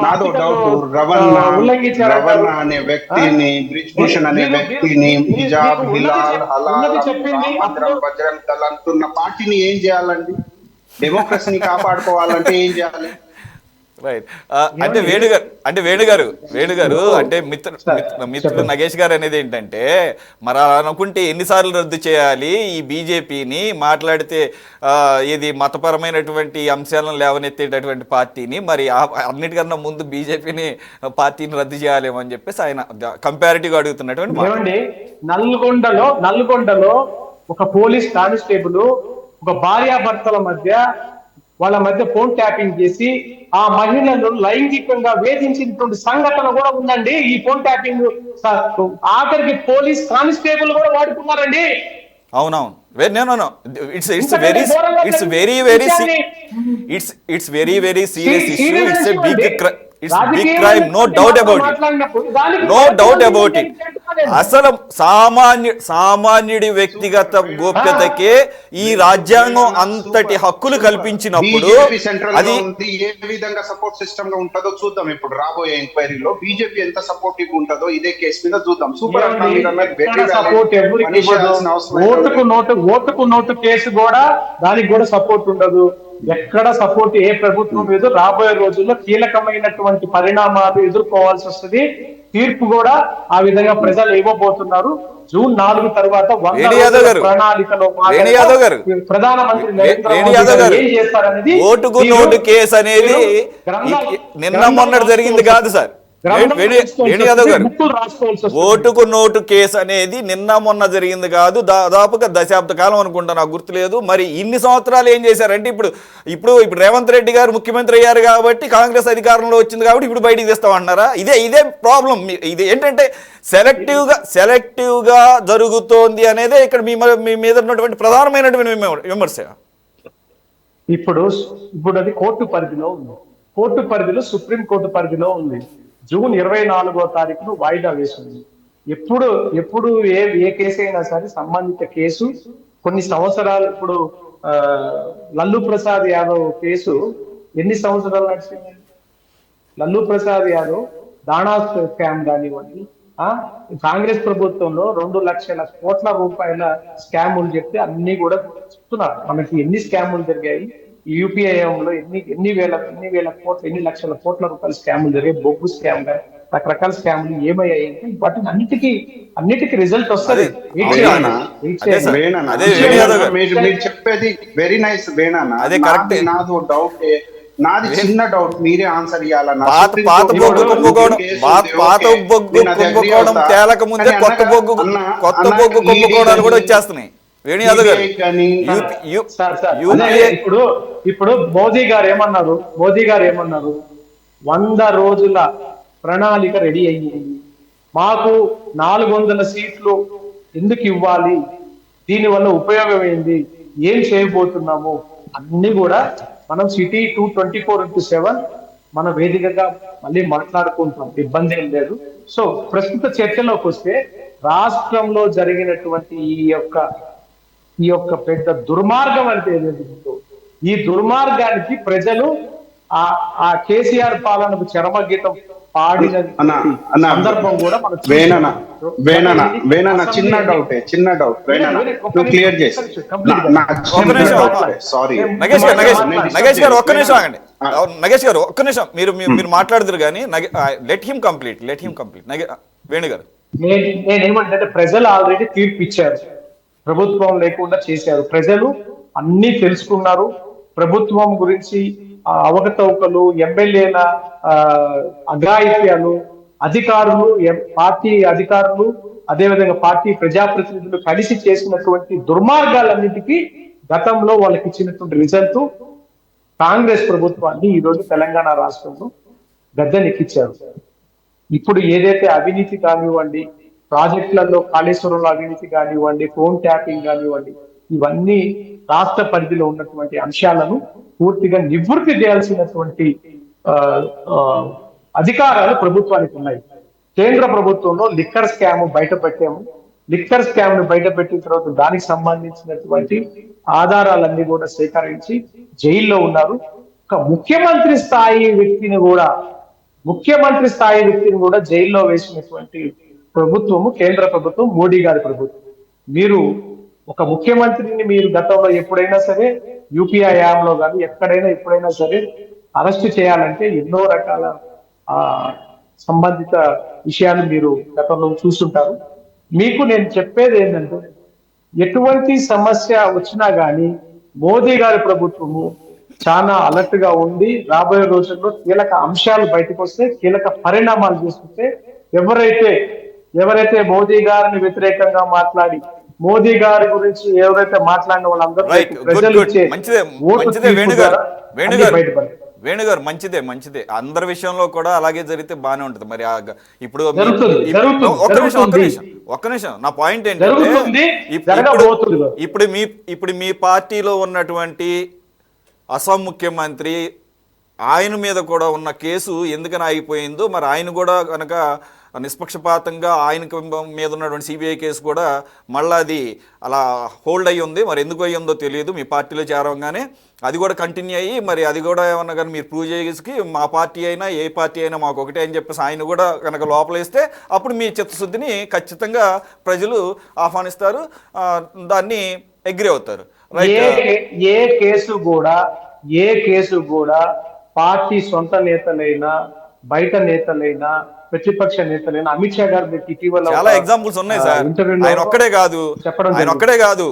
నాదో డౌట్, రవణ అనే వ్యక్తిని, బ్రిజ్ భూషణ్ అనే వ్యక్తిని, హిజాబ్, హిలాల్, హలాల్, బజరంగ్ దళ్ అంటున్న పార్టీని ఏం చేయాలండి? డెమోక్రసీని కాపాడుకోవాలంటే ఏం చేయాలి? రైట్, అంటే వేణుగారు అంటే మిత్రుడు నగేష్ గారు అనేది ఏంటంటే, మరి అలా అనుకుంటే ఎన్నిసార్లు రద్దు చేయాలి ఈ బీజేపీని? మాట్లాడితే ఇది మతపరమైనటువంటి అంశాలను లేవనెత్తేటటువంటి పార్టీని, మరి అన్నిటికన్నా ముందు బీజేపీని పార్టీని రద్దు చేయాలేమని చెప్పేసి ఆయన కంపారిటివ్గా అడుగుతున్నటువంటి. నల్గొండలో ఒక పోలీస్ కానిస్టేబుల్ ఒక భార్యాభర్తల వాళ్ళ మధ్య ఫోన్ ట్యాపింగ్ చేసి ఆ మహిళలను లైంగికంగా వేధించినటువంటి సంఘటన కూడా ఉందండి. ఈ ఫోన్ ట్యాపింగ్ ఆఖరికి పోలీస్ కానిస్టేబుల్ కూడా వాడుకున్నారండి. అవునవును, it's very serious issue. It's big crime, no doubt about it. అసలు సామాన్యుడి వ్యక్తిగత గోప్యతకే ఈ రాజ్యాంగం అంతటి హక్కులు కల్పించినప్పుడు అది ఏ విధంగా సపోర్ట్ సిస్టమ్ గా ఉంటుందో చూద్దాం. ఇప్పుడు రాబోయే ఎంక్వైరీలో బీజేపీ ఎంత సపోర్టివ్ ఉంటుందో ఇదే కేసు మీద చూద్దాం. సూపర్ ఓటుకు నోటు కేసు కూడా దానికి కూడా సపోర్ట్ ఉండదు. ఎక్కడ సపోర్ట్ ఏ ప్రభుత్వం లేదు. రాబోయే రోజుల్లో కీలకమైనటువంటి పరిణామాలు ఎదుర్కోవాల్సి వస్తుంది. తీర్పు కూడా ఆ విధంగా ప్రజలు ఇవ్వబోతున్నారు. జూన్ 4 తర్వాత ప్రణాళికలో ప్రధానమంత్రి ఏం చేస్తారనేది. ఓటుకు నోటు కేసు అనేది నిన్న మొన్నటి జరిగింది కాదు సార్. ఓటుకు నోటు కేసు అనేది నిన్న మొన్న జరిగింది కాదు, దాదాపుగా దశాబ్ద కాలం అనుకుంటా, నాకు గుర్తులేదు. మరి ఇన్ని సంవత్సరాలు ఏం చేశారంటే ఇప్పుడు రేవంత్ రెడ్డి గారు ముఖ్యమంత్రి అయ్యారు కాబట్టి, కాంగ్రెస్ అధికారంలో వచ్చింది కాబట్టి ఇప్పుడు బయటికి తెస్తామంటున్నారా? ఇదే ప్రాబ్లం. ఇది ఏంటంటే సెలెక్టివ్ గా జరుగుతోంది అనేదే ఇక్కడ మీ మీద ఉన్నటువంటి ప్రధానమైనటువంటి విమర్శ. ఇప్పుడు అది కోర్టు పరిధిలో ఉంది. కోర్టు పరిధిలో, సుప్రీం కోర్టు పరిధిలో ఉంది. జూన్ 24వ తారీఖును వాయిదా వేసింది. ఎప్పుడు ఏ కేసు అయినా సరే సంబంధిత కేసు కొన్ని సంవత్సరాలు, ఇప్పుడు లల్లు ప్రసాద్ యాదవ్ కేసు ఎన్ని సంవత్సరాలు నడిచింది? లల్లు ప్రసాద్ యాదవ్ దాణా స్కామ్ కానివ్వండి, కాంగ్రెస్ ప్రభుత్వంలో 2 లక్షల కోట్ల రూపాయల స్కాములు చెప్తే అన్ని కూడా చెప్తున్నారు. మనకి ఎన్ని స్కాములు జరిగాయి, యూపీఐలో ఎన్ని లక్షల కోట్ల రూపాయల స్కాములు జరిగాయి, బొగ్గు స్కామ్, రకరకాల స్కాములు ఏమయ్యాయి అంటే వాటిని అన్నిటికీ రిజల్ట్ వస్తుంది. మీరు చెప్పేది వెరీ నైస్ వేణానా. నాదో డౌట్, నాది చిన్న డౌట్, మీరే ఆన్సర్ ఇవ్వాలన్నా. పాత బొగ్గు కుంభకోణం తేలక ముందే కొత్త బొగ్గు కుంభకోణాలు కూడా వచ్చేస్తున్నాయి. వేణు యాదవ్ గారు, ఇప్పుడు మోదీ గారు ఏమన్నారు? 100 రోజుల ప్రణాళిక రెడీ అయ్యింది, మాకు 400 సీట్లు ఎందుకు ఇవ్వాలి, దీనివల్ల ఉపయోగం ఏంది, ఏం చేయబోతున్నాము అన్ని కూడా మనం సిటీ 224/7 మన వేదికగా మళ్ళీ మాట్లాడుకుంటాం. ఇబ్బంది ఏం లేదు. సో ప్రస్తుత చర్చలోకి వస్తే, రాష్ట్రంలో జరిగినటువంటి ఈ యొక్క పెద్ద దుర్మార్గం అంటే ఏదైతే ఈ దుర్మార్గానికి ప్రజలు ఆ కేసీఆర్ పాలనకు చరమగీతం పాడిన సందర్భం కూడా మనం వేణన చిన్న డౌట్ నువ్వు క్లియర్ చేసి సారీ నగేష్ గారు ఒక్క నిమిషం ఆగండి. నగేష్ గారు ఒక్క నిమిషం, మీరు మాట్లాడుతురు కానీ లెట్ హిమ్ కంప్లీట్ వేణు గారు. నేనేమంటే ప్రజలు ఆల్రెడీ తీర్పు ఇచ్చారు, ప్రభుత్వం లేకుండా చేశారు, ప్రజలు అన్ని తెలుసుకున్నారు. ప్రభుత్వం గురించి అవకతవకలు, ఎమ్మెల్యేల అఘాయిత్యాలు, అధికారులు, పార్టీ అధికారులు, అదేవిధంగా పార్టీ ప్రజాప్రతినిధులు కలిసి చేసినటువంటి దుర్మార్గాలన్నిటికీ గతంలో వాళ్ళకి ఇచ్చినటువంటి రిజల్ట్ కాంగ్రెస్ ప్రభుత్వాన్ని ఈరోజు తెలంగాణ రాష్ట్రంలో గద్దెనెక్కించారు. ఇప్పుడు ఏదైతే అవినీతి కానివ్వండి, ప్రాజెక్టులలో కాళేశ్వరంలో అవినీతి కానివ్వండి, ఫోన్ ట్యాపింగ్ కానివ్వండి, ఇవన్నీ రాష్ట్ర పరిధిలో ఉన్నటువంటి అంశాలను పూర్తిగా నివృత్తి చేయాల్సినటువంటి అధికారాలు ప్రభుత్వానికి ఉన్నాయి. కేంద్ర ప్రభుత్వంలో లిక్కర్ స్కామ్ బయటపెట్టాము. లిక్కర్ స్కామ్ ను బయటపెట్టిన తర్వాత దానికి సంబంధించినటువంటి ఆధారాలన్నీ కూడా సేకరించి జైల్లో ఉన్నారు. ఒక ముఖ్యమంత్రి స్థాయి వ్యక్తిని కూడా జైల్లో వేసినటువంటి ప్రభుత్వము కేంద్ర ప్రభుత్వం, మోడీ గారి ప్రభుత్వం. మీరు ఒక ముఖ్యమంత్రిని మీరు గతంలో ఎప్పుడైనా సరే యూపీఐ యాప్ లో కానీ ఎక్కడైనా ఎప్పుడైనా సరే అరెస్ట్ చేయాలంటే ఎన్నో రకాల సంబంధిత విషయాలు మీరు గతంలో చూస్తుంటారు. మీకు నేను చెప్పేది ఏంటంటే, ఎటువంటి సమస్య వచ్చినా గానీ మోదీ గారి ప్రభుత్వము చాలా అలర్ట్ గా ఉంది. రాబోయే రోజుల్లో కీలక అంశాలు బయటకు వస్తే, కీలక పరిణామాలు చూస్తుంటే, ఎవరైతే మోదీ గారిని వ్యతిరేకంగా మాట్లాడి మోదీ గారి గురించి ఎవరైతే మాట్లాడిన వాళ్ళందరూ వేణుగారు మంచిదే అందరి విషయంలో కూడా అలాగే జరిగితే బానే ఉంటది. మరి ఇప్పుడు ఒక్క నిమిషం నా పాయింట్ ఏంటంటే, ఇప్పుడు మీ పార్టీలో ఉన్నటువంటి అస్సాం ముఖ్యమంత్రి ఆయన మీద కూడా ఉన్న కేసు ఎందుకని ఆగిపోయిందో, మరి ఆయన కూడా కనుక నిష్పక్షపాతంగా ఆయన మీద ఉన్నటువంటి సిబిఐ కేసు కూడా మళ్ళీ అది అలా హోల్డ్ అయ్యి ఉంది. మరి ఎందుకు అయ్యిందో తెలియదు. మీ పార్టీలో చేరగానే అది కూడా కంటిన్యూ అయ్యి, మరి అది కూడా ఏమన్నా కానీ మీరు ప్రూవ్ చేసి మా పార్టీ అయినా ఏ పార్టీ అయినా మాకు ఒకటే అని చెప్పేసి ఆయన కూడా కనుక లోపలేస్తే అప్పుడు మీ చిత్తశుద్ధిని ఖచ్చితంగా ప్రజలు ఆహ్వానిస్తారు, దాన్ని అగ్రి అవుతారు. ఏ కేసు కూడా పార్టీ సొంత నేతలైనా బయట నేతలైనా ప్రతిపక్ష నేతలైనా అమిత్ షా గారు ఇటీవల చాలా ఎగ్జాంపుల్స్ ఉన్నాయి సార్. ఆయన ఒక్కడే కాదు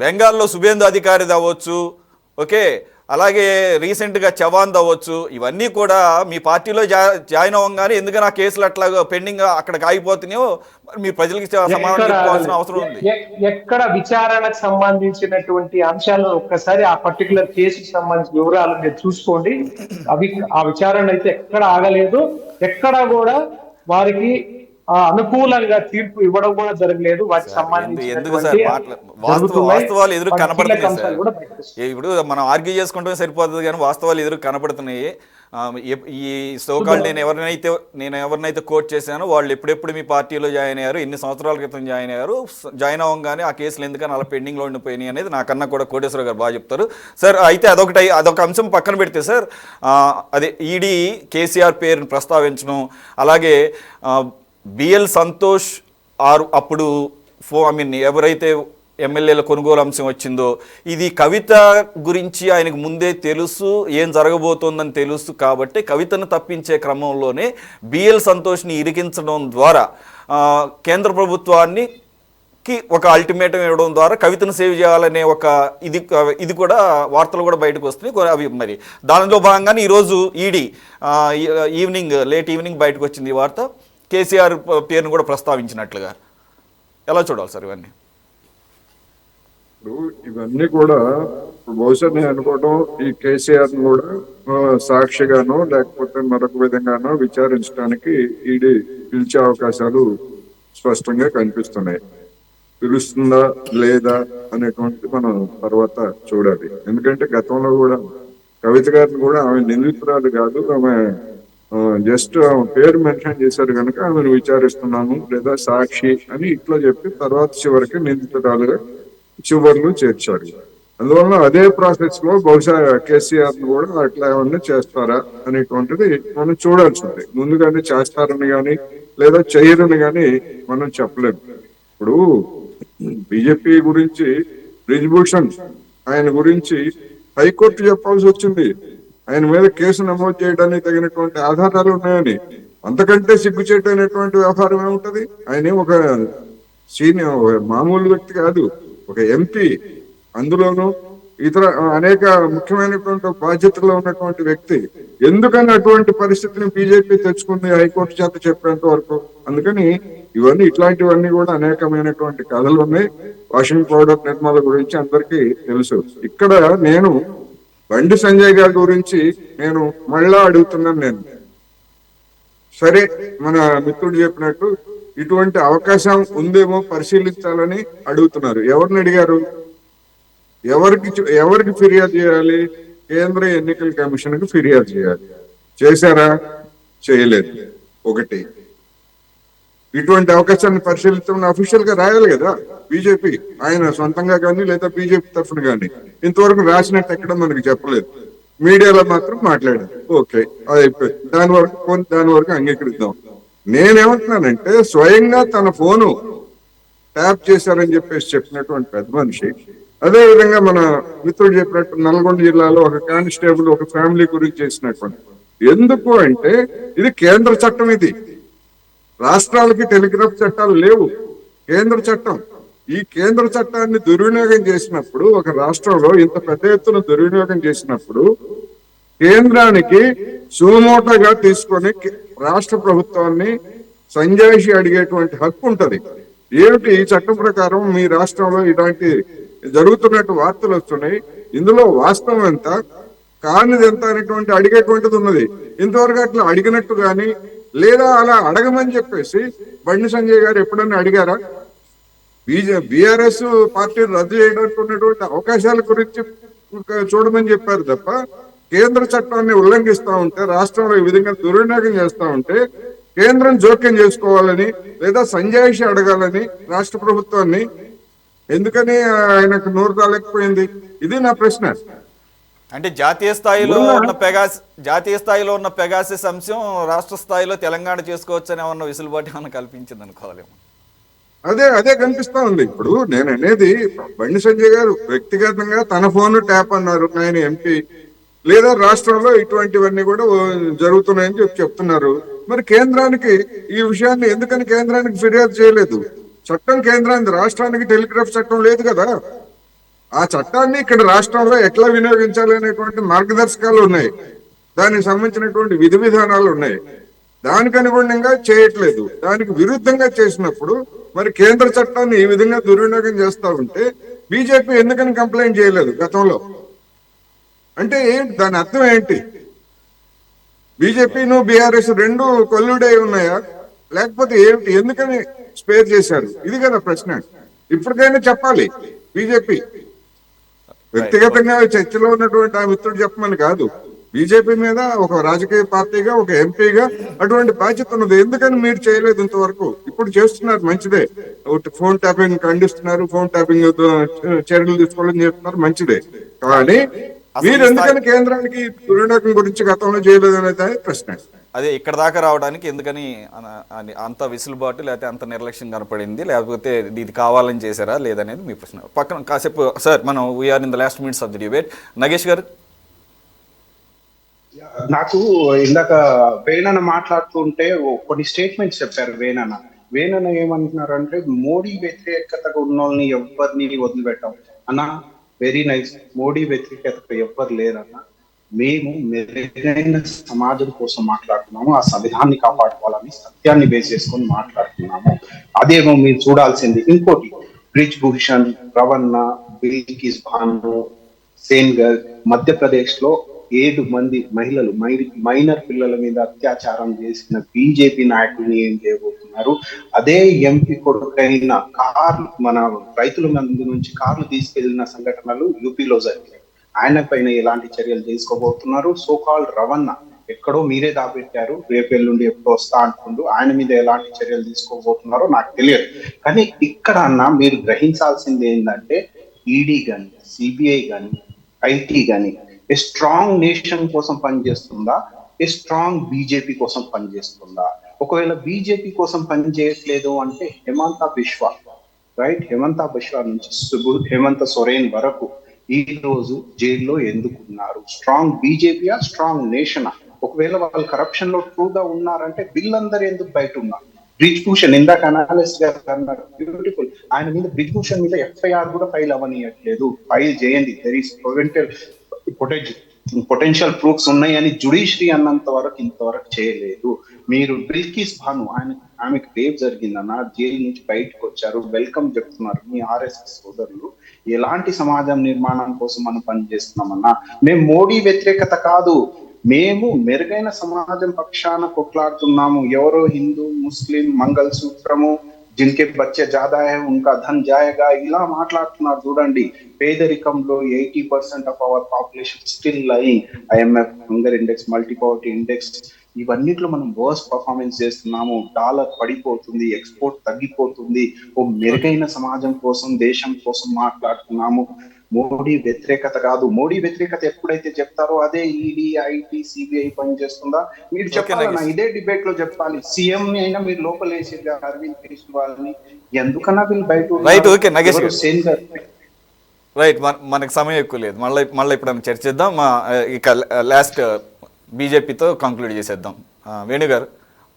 బెంగాల్లో సుబేందు అధికారి అవ్వచ్చు, ఓకే, అలాగే రీసెంట్గా చవాన్ అవ్వచ్చు, ఇవన్నీ కూడా మీ పార్టీలో జాయిన్ అవ్వగానే ఎందుకని ఆ కేసులు అట్లా పెండింగ్ అక్కడికి ఆగిపోతున్నాయో మీ ప్రజలకి సమాధానం చెప్పుకోవాల్సిన అవసరం ఉంది. ఎక్కడ విచారణకు సంబంధించినటువంటి అంశాలను ఒక్కసారి ఆ పర్టికులర్ కేసుకు సంబంధించిన వివరాలు మీరు చూసుకోండి. ఆ విచారణ అయితే ఎక్కడ ఆగలేదు, ఎక్కడ కూడా వారికి అనుకూలంగా తీర్పు ఇవ్వడం కూడా జరగలేదు. వాటికి సంబంధించి వాస్తవాలు ఎదురు కనపడుతున్నాయి. ఇప్పుడు మనం ఆర్గ్యూ చేసుకుంటే సరిపోతుంది కానీ వాస్తవాలు ఎదురు కనపడుతున్నాయి. ఈ సోకాల్ నేను ఎవరినైతే కోట్ చేశానో వాళ్ళు ఎప్పుడెప్పుడు మీ పార్టీలో జాయిన్ అయ్యారు, ఎన్ని సంవత్సరాల క్రితం జాయిన్ అయ్యారు, జాయిన్ అవ్వగానే ఆ కేసులు ఎందుకని అలా పెండింగ్లో ఉండిపోయినాయి అనేది నాకన్నా కూడా కోటేశ్వర గారు బాగా చెప్తారు. సార్ అయితే అదొక అంశం పక్కన పెడితే సార్, అదే ఈడీ కేసీఆర్ పేరును ప్రస్తావించడం, అలాగే బిఎల్ సంతోష్ అప్పుడు ఎవరైతే ఎమ్మెల్యేల కొనుగోలు అంశం వచ్చిందో, ఇది కవిత గురించి ఆయనకు ముందే తెలుసు, ఏం జరగబోతోందని తెలుసు కాబట్టి కవితను తప్పించే క్రమంలోనే బిఎల్ సంతోష్ని ఇరికించడం ద్వారా కేంద్ర ప్రభుత్వానికి ఒక అల్టిమేటం ఇవ్వడం ద్వారా కవితను సేవ్ చేయాలనే ఒక ఇది కూడా వార్తలు కూడా బయటకు వస్తున్నాయి. అవి మరి దానిలో భాగంగానే ఈరోజు ఈడీ లేట్ ఈవినింగ్ బయటకు వచ్చింది ఈ వార్త, కేసీఆర్ పేరును కూడా ప్రస్తావించినట్లుగా. ఎలా చూడాలి సార్ ఇవన్నీ? ఇవన్నీ కూడా బహుశా నేను అనుకోవడం, ఈ కేసీఆర్ ను కూడా సాక్షిగానో లేకపోతే మరొక విధంగానో విచారించడానికి ఈడీ పిలిచే అవకాశాలు స్పష్టంగా కనిపిస్తున్నాయి. పిలుస్తుందా లేదా అనేటువంటిది మనం తర్వాత చూడాలి. ఎందుకంటే గతంలో కూడా కవిత గారిని కూడా ఆమె నిందితురాలు కాదు, ఆమె జస్ట్ పేరు మెన్షన్ చేశారు కనుక ఆమెను విచారిస్తున్నాము లేదా సాక్షి అని ఇట్లా చెప్పి తర్వాత చివరికి నిందితురాలుగా చివర్లు చేర్చారు. అందువల్ల అదే ప్రాసెస్ లో బహుశా కేసీఆర్ కూడా అట్లా ఏమన్నా చేస్తారా అనేటువంటిది మనం చూడాల్సి ఉంది. ముందుగానే చేస్తారని గాని లేదా చేయరని గాని మనం చెప్పలేము. ఇప్పుడు బీజేపీ గురించి బ్రిజ్భూషణ్ ఆయన గురించి హైకోర్టు చెప్పాల్సి వచ్చింది. ఆయన మీద కేసు నమోదు చేయడానికి తగినటువంటి ఆధారాలు ఉన్నాయని. అంతకంటే సిగ్గుచేటైనటువంటి వ్యవహారం ఏముంటది? ఆయన ఒక సీనియర్ మామూలు వ్యక్తి కాదు, ఒక ఎంపీ, అందులోనూ ఇతర అనేక ముఖ్యమైనటువంటి బాధ్యతల్లో ఉన్నటువంటి వ్యక్తి. ఎందుకని అటువంటి పరిస్థితిని బీజేపీ తెచ్చుకుంది హైకోర్టు చేత చెప్పేంత వరకు? అందుకని ఇట్లాంటివన్నీ కూడా అనేకమైనటువంటి కథలు ఉన్నాయి. వాషింగ్ పౌడర్ నిర్మాల గురించి అందరికీ తెలుసు. ఇక్కడ నేను బండి సంజయ్ గారి గురించి నేను మళ్ళా అడుగుతున్నాను. నేను సరే, మన మిత్రుడు చెప్పినట్టు ఇటువంటి అవకాశం ఉందేమో పరిశీలించాలని అడుగుతున్నారు. ఎవరిని అడిగారు? ఎవరికి ఫిర్యాదు చేయాలి? కేంద్ర ఎన్నికల కమిషన్ కి ఫిర్యాదు చేయాలి. చేశారా? చేయలేదు. ఒకటి, ఇటువంటి అవకాశాన్ని పరిశీలించమని అఫీషియల్ గా రాయాలి కదా బీజేపీ, ఆయన సొంతంగా కానీ లేదా బీజేపీ తరఫున కానీ. ఇంతవరకు రాసినట్టు ఎక్కడ మనకి చెప్పలేదు. మీడియాలో మాత్రం మాట్లాడారు. ఓకే, అది అయిపోయింది. దాని వరకు అంగీకరిద్దాం. నేనేమంటున్నానంటే, స్వయంగా తన ఫోను ట్యాప్ చేశారని చెప్పినటువంటి పెద్ద మనిషి, అదే విధంగా మన మిత్రుడు చెప్పినట్టు నల్గొండ జిల్లాలో ఒక కానిస్టేబుల్ ఒక ఫ్యామిలీ గురించి చేసినటువంటి. ఎందుకు అంటే ఇది కేంద్ర చట్టం. ఇది రాష్ట్రాలకి టెలిగ్రాఫ్ చట్టాలు లేవు, కేంద్ర చట్టం. ఈ కేంద్ర చట్టాన్ని దుర్వినియోగం చేసినప్పుడు, ఒక రాష్ట్రంలో ఇంత పెద్ద ఎత్తున దుర్వినియోగం చేసినప్పుడు, కేంద్రానికి సుమోటోగా తీసుకొని రాష్ట్ర ప్రభుత్వాన్ని సంజాయిషి అడిగేటువంటి హక్కు ఉంటది. ఏమిటి ఈ చట్టం ప్రకారం మీ రాష్ట్రంలో ఇలాంటి జరుగుతున్నట్టు వార్తలు వస్తున్నాయి, ఇందులో వాస్తవం ఎంత, కానిది ఎంత అనేటువంటి అడిగేటువంటిది ఉన్నది. ఇంతవరకు అట్లా అడిగినట్టు గాని లేదా అలా అడగమని చెప్పేసి బండి సంజయ్ గారు ఎప్పుడన్నా అడిగారా? బీఆర్ఎస్ పార్టీ రద్దు చేయడానికి ఉన్నటువంటి అవకాశాల గురించి చూడమని చెప్పారు తప్ప, కేంద్ర చట్టాన్ని ఉల్లంఘిస్తా ఉంటే, రాష్ట్రంలో ఈ విధంగా దుర్వినియోగం చేస్తా ఉంటే కేంద్రం జోక్యం చేసుకోవాలని లేదా సంజాయిషి అడగాలని రాష్ట్ర ప్రభుత్వాన్ని ఎందుకని ఆయనకు నోరు రాలేకపోయింది? ఇది నా ప్రశ్న. అంటే జాతీయ స్థాయిలో ఉన్న పెగాసిస్ అంశం రాష్ట్ర స్థాయిలో తెలంగాణ చేసుకోవచ్చు అని ఏమన్నా విసులుబాటు ఏమన్నా కల్పించింది అనుకోవాలేమో. అదే కనిపిస్తా ఉంది. ఇప్పుడు నేను అనేది, బండి సంజయ్ గారు వ్యక్తిగతంగా తన ఫోన్ ట్యాప్ అన్నారు, ఆయన ఎంపీ, లేదా రాష్ట్రంలో ఇటువంటివన్నీ కూడా జరుగుతున్నాయని చెప్తున్నారు. మరి కేంద్రానికి ఈ విషయాన్ని ఎందుకని కేంద్రానికి ఫిర్యాదు చేయలేదు? చట్టం కేంద్రానికి, రాష్ట్రానికి టెలిగ్రాఫ్ చట్టం లేదు కదా. ఆ చట్టాన్ని ఇక్కడ రాష్ట్రంలో ఎట్లా వినియోగించాలి అనేటువంటి మార్గదర్శకాలు ఉన్నాయి, దానికి సంబంధించినటువంటి విధి విధానాలు ఉన్నాయి. దానికి అనుగుణంగా చేయట్లేదు. దానికి విరుద్ధంగా చేసినప్పుడు మరి కేంద్ర చట్టాన్ని ఈ విధంగా దుర్వినియోగం చేస్తా ఉంటే బీజేపీ ఎందుకని కంప్లైంట్ చేయలేదు గతంలో? అంటే దాని అర్థం ఏంటి? బీజేపీను బీఆర్ఎస్ రెండు కొల్లుడై ఉన్నాయా, లేకపోతే ఏమిటి? ఎందుకని స్పేర్ చేశారు? ఇది కదా ప్రశ్న. ఇప్పటికైనా చెప్పాలి బీజేపీ. వ్యక్తిగతంగా చర్చలో ఉన్నటువంటి ఆ మిత్రుడు చెప్పమని కాదు, బీజేపీ మీద ఒక రాజకీయ పార్టీగా, ఒక ఎంపీగా అటువంటి బాధ్యత ఉన్నది. ఎందుకని మీరు చేయలేదు ఇంతవరకు? ఇప్పుడు చేస్తున్నారు, మంచిదే. ఫోన్ ట్యాపింగ్ ఖండిస్తున్నారు, ఫోన్ ట్యాపింగ్ చర్యలు తీసుకోవాలని చెప్తున్నారు, మంచిదే. కానీ మీరు ఎందుకని కేంద్రానికి దుర్వినియోగం గురించి గతంలో చేయలేదు అనేది ప్రశ్న. అదే ఇక్కడ దాకా రావడానికి ఎందుకని అంత విసులుబాటు, లేకపోతే అంత నిర్లక్ష్యం కనపడింది, లేకపోతే ఇది కావాలని చేశారా లేదనేది మీ ప్రశ్న. పక్కన కాసేపు సార్, మనం we are in the last minutes of the debate. Nagesh garu, నాకు ఇందాక వేణన్న మాట్లాడుతుంటే కొన్ని స్టేట్మెంట్స్ చెప్పారు. వేణన్న ఏమంటున్నారంటే, మోడీ వ్యతిరేకతగా ఉన్న వాళ్ళని ఎవరిని వదిలిపెట్టాం అన్న. Very nice. మోడీ వ్యతిరేకత ఎవ్వరు లేరన్న. మేము మెరుగైన సమాజం కోసం మాట్లాడుతున్నాము, ఆ సంవిధాన్ని కాపాడుకోవాలని సత్యాన్ని బేస్ చేసుకొని మాట్లాడుతున్నాము. అదేమో మీరు చూడాల్సింది. ఇంకోటి, బ్రిజ్ భూషణ్, రవణ, బిల్కిస్ బాను, సేన్గర్, మధ్యప్రదేశ్ లో 7 మంది మహిళలు, మైనర్ పిల్లల మీద అత్యాచారం చేసిన బీజేపీ నాయకుల్ని ఏం చేయబోతున్నారు? అదే ఎంపీ కొడుకైన కార్లు, మన రైతుల మంది నుంచి కార్లు తీసుకెళ్లిన సంఘటనలు యూపీలో జరిగాయి. ఆయన పైన ఎలాంటి చర్యలు తీసుకోబోతున్నారు? సోకాల్ రవణ ఎక్కడో మీరే దాపెట్టారు, రేపెల్లుండి ఎప్పుడు వస్తా అంటుండు, ఆయన మీద ఎలాంటి చర్యలు తీసుకోబోతున్నారో నాకు తెలియదు. కానీ ఇక్కడ అన్న మీరు గ్రహించాల్సింది ఏంటంటే, ఈడీ కానీ, సిబిఐ కానీ, ఐటీ కానీ ఏ స్ట్రాంగ్ నేషన్ కోసం పనిచేస్తుందా, ఏ స్ట్రాంగ్ బీజేపీ కోసం పనిచేస్తుందా? ఒకవేళ బీజేపీ కోసం పనిచేయట్లేదు అంటే హేమంత బిశ్వా, రైట్, హేమంత బిశ్వా నుంచి హేమంత సోరెన్ వరకు ఈ రోజు జైల్లో ఎందుకున్నారు? Strong బీజేపీయా, strong నేషనా? ఒకవేళ వాళ్ళు కరప్షన్ లో ట్రూగా ఉన్నారంటే వీళ్ళందరూ ఎందుకు బయట ఉన్నారు? బ్రిజ్ భూషణ్ ఇందాక అనాలిస్ట్ గారు అన్నారు, బ్యూటిఫుల్, ఆయన మీద బ్రిజ్ భూషణ్ మీద ఎఫ్ఐఆర్ కూడా ఫైల్ అవ్వనియట్లేదు. ఫైల్ చేయండి, దెర్ ఈస్ పొటెన్షియల్ ప్రూఫ్స్ ఉన్నాయని జుడిషియరీ అన్నంత వరకు ఇంతవరకు చేయలేదు. మీరు బిల్కిస్ భాను, ఆమెకు రేప్ జరిగిందన్న, జైలు నుంచి బయటకు వచ్చారు, వెల్కమ్ చెప్తున్నారు. మీ ఆర్ఎస్ఎస్ సోదరులు ఎలాంటి సమాజం నిర్మాణం కోసం మనం పనిచేస్తున్నామన్నా? మేము మోడీ వ్యతిరేకత కాదు, మేము మెరుగైన సమాజం పక్షాన కొట్లాడుతున్నాము. ఎవరో హిందూ, ముస్లిం, మంగళ సూత్రము, జిన్కే బచ్చే జాదా హై ఉన్కా ధన్ జాయేగా ఇలా మాట్లాడుతున్నారు. చూడండి, పేదరికంలో 80% of our population still lying. IMF hunger index, multi poverty index, ఇవన్నిట్లో మనం వర్స్ట్ పర్ఫార్మెన్స్ చేస్తున్నాము. డాలర్ పడిపోతుంది, ఎక్స్పోర్ట్ తగ్గిపోతుంది. ఓ మెరుగైన సమాజం కోసం, దేశం కోసం మాట్లాడుతున్నాము. మోడీ వ్యతిరేకత కాదు. మోడీ వ్యతిరేకత ఎప్పుడైతే చెప్తారో అదే ఈడీ, ఐటీ, సిబిఐ పని చేస్తుందా? మీరు చెప్పాలన్నా, ఇదే డిబేట్ లో చెప్పాలి. సీఎం ని అయినా మీరు లోపలేసి అరవింద్ కేజ్రీవాల్ని ఎందుకన్నా వీళ్ళు బయట రైట్. ఓకే నగేష్ గారు, రైట్, మనకు సమయం ఎక్కువ లేదు, మళ్ళీ ఇప్పుడు చర్చిద్దాం. ఇక లాస్ట్ బీజేపీతో కంక్లూడ్ చేసేద్దాం. వేణు గారు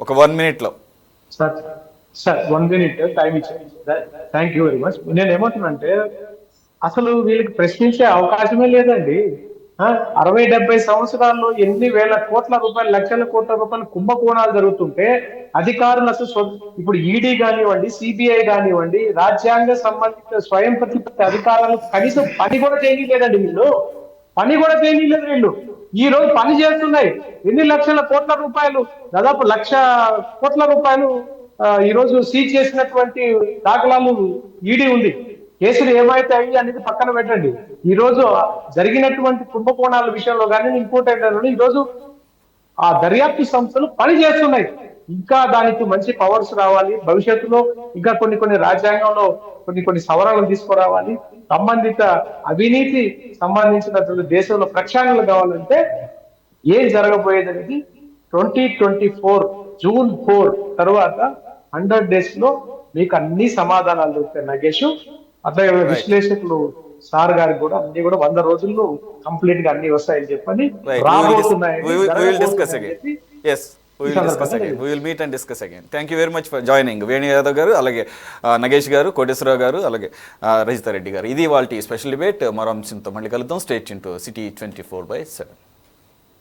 ఒక 1 minute సార్ 1 minute టైం ఇచ్చారు. Thank you very much. నేను ఏమంటున్నానంటే అసలు వీళ్ళకి ప్రశ్నించే అవకాశమే లేదండి. 60-70 సంవత్సరాల్లో ఎన్ని వేల కోట్ల రూపాయలు, లక్షల కోట్ల రూపాయలు కుంభకోణాలు జరుగుతుంటే అధికారులు అసలు ఇప్పుడు ఈడీ కానివ్వండి, సిబిఐ కానివ్వండి, రాజ్యాంగ సంబంధిత స్వయం ప్రతిపత్తి అధికారాలు కనీసం పని కూడా చేయలేదండి. పని కూడా చేయలేదు వీళ్ళు. ఈ రోజు పని చేస్తున్నాయి. ఎన్ని లక్షల కోట్ల రూపాయలు, దాదాపు 1,00,000 కోట్ల రూపాయలు ఈ రోజు సీజ్ చేసినటువంటి దాఖలాలు ఈడీ ఉంది. కేసులు ఏమైతాయి అనేది పక్కన పెట్టండి. ఈ రోజు జరిగినటువంటి కుంభకోణాల విషయంలో కానీ, ఇంకోటి ఏంటంటే ఈ రోజు ఆ దర్యాప్తు సంస్థలు పని చేస్తున్నాయి. ఇంకా దానికి మంచి పవర్స్ రావాలి. భవిష్యత్తులో ఇంకా కొన్ని రాజ్యాంగంలో కొన్ని సవరణలు తీసుకురావాలి. సంబంధిత అవినీతి సంబంధించినటువంటి దేశంలో ప్రక్షాళనలు కావాలంటే ఏం జరగబోయేది అనేది 2024 June 4 తర్వాత 100 days లో మీకు అన్ని సమాధానాలు దొరుకుతాయి నగేష్. అట్లాగే విశ్లేషకులు సార్ గారికి కూడా అన్ని కూడా 100 రోజుల్లో కంప్లీట్ గా అన్ని వస్తాయని చెప్పని రాబోతున్నాయి. We will meet and discuss again. Thank you very much for joining. Venu Yadav గారు, అలాగే నగేష్ గారు, కోటేశ్వరరావు గారు, అలాగే రజిత రెడ్డి గారు. ఇది వాళ్ళ స్పెషల్ డిబేట్. మరో అంశంతో మళ్ళీ కలుద్దాం. Stay tuned to City 24/7.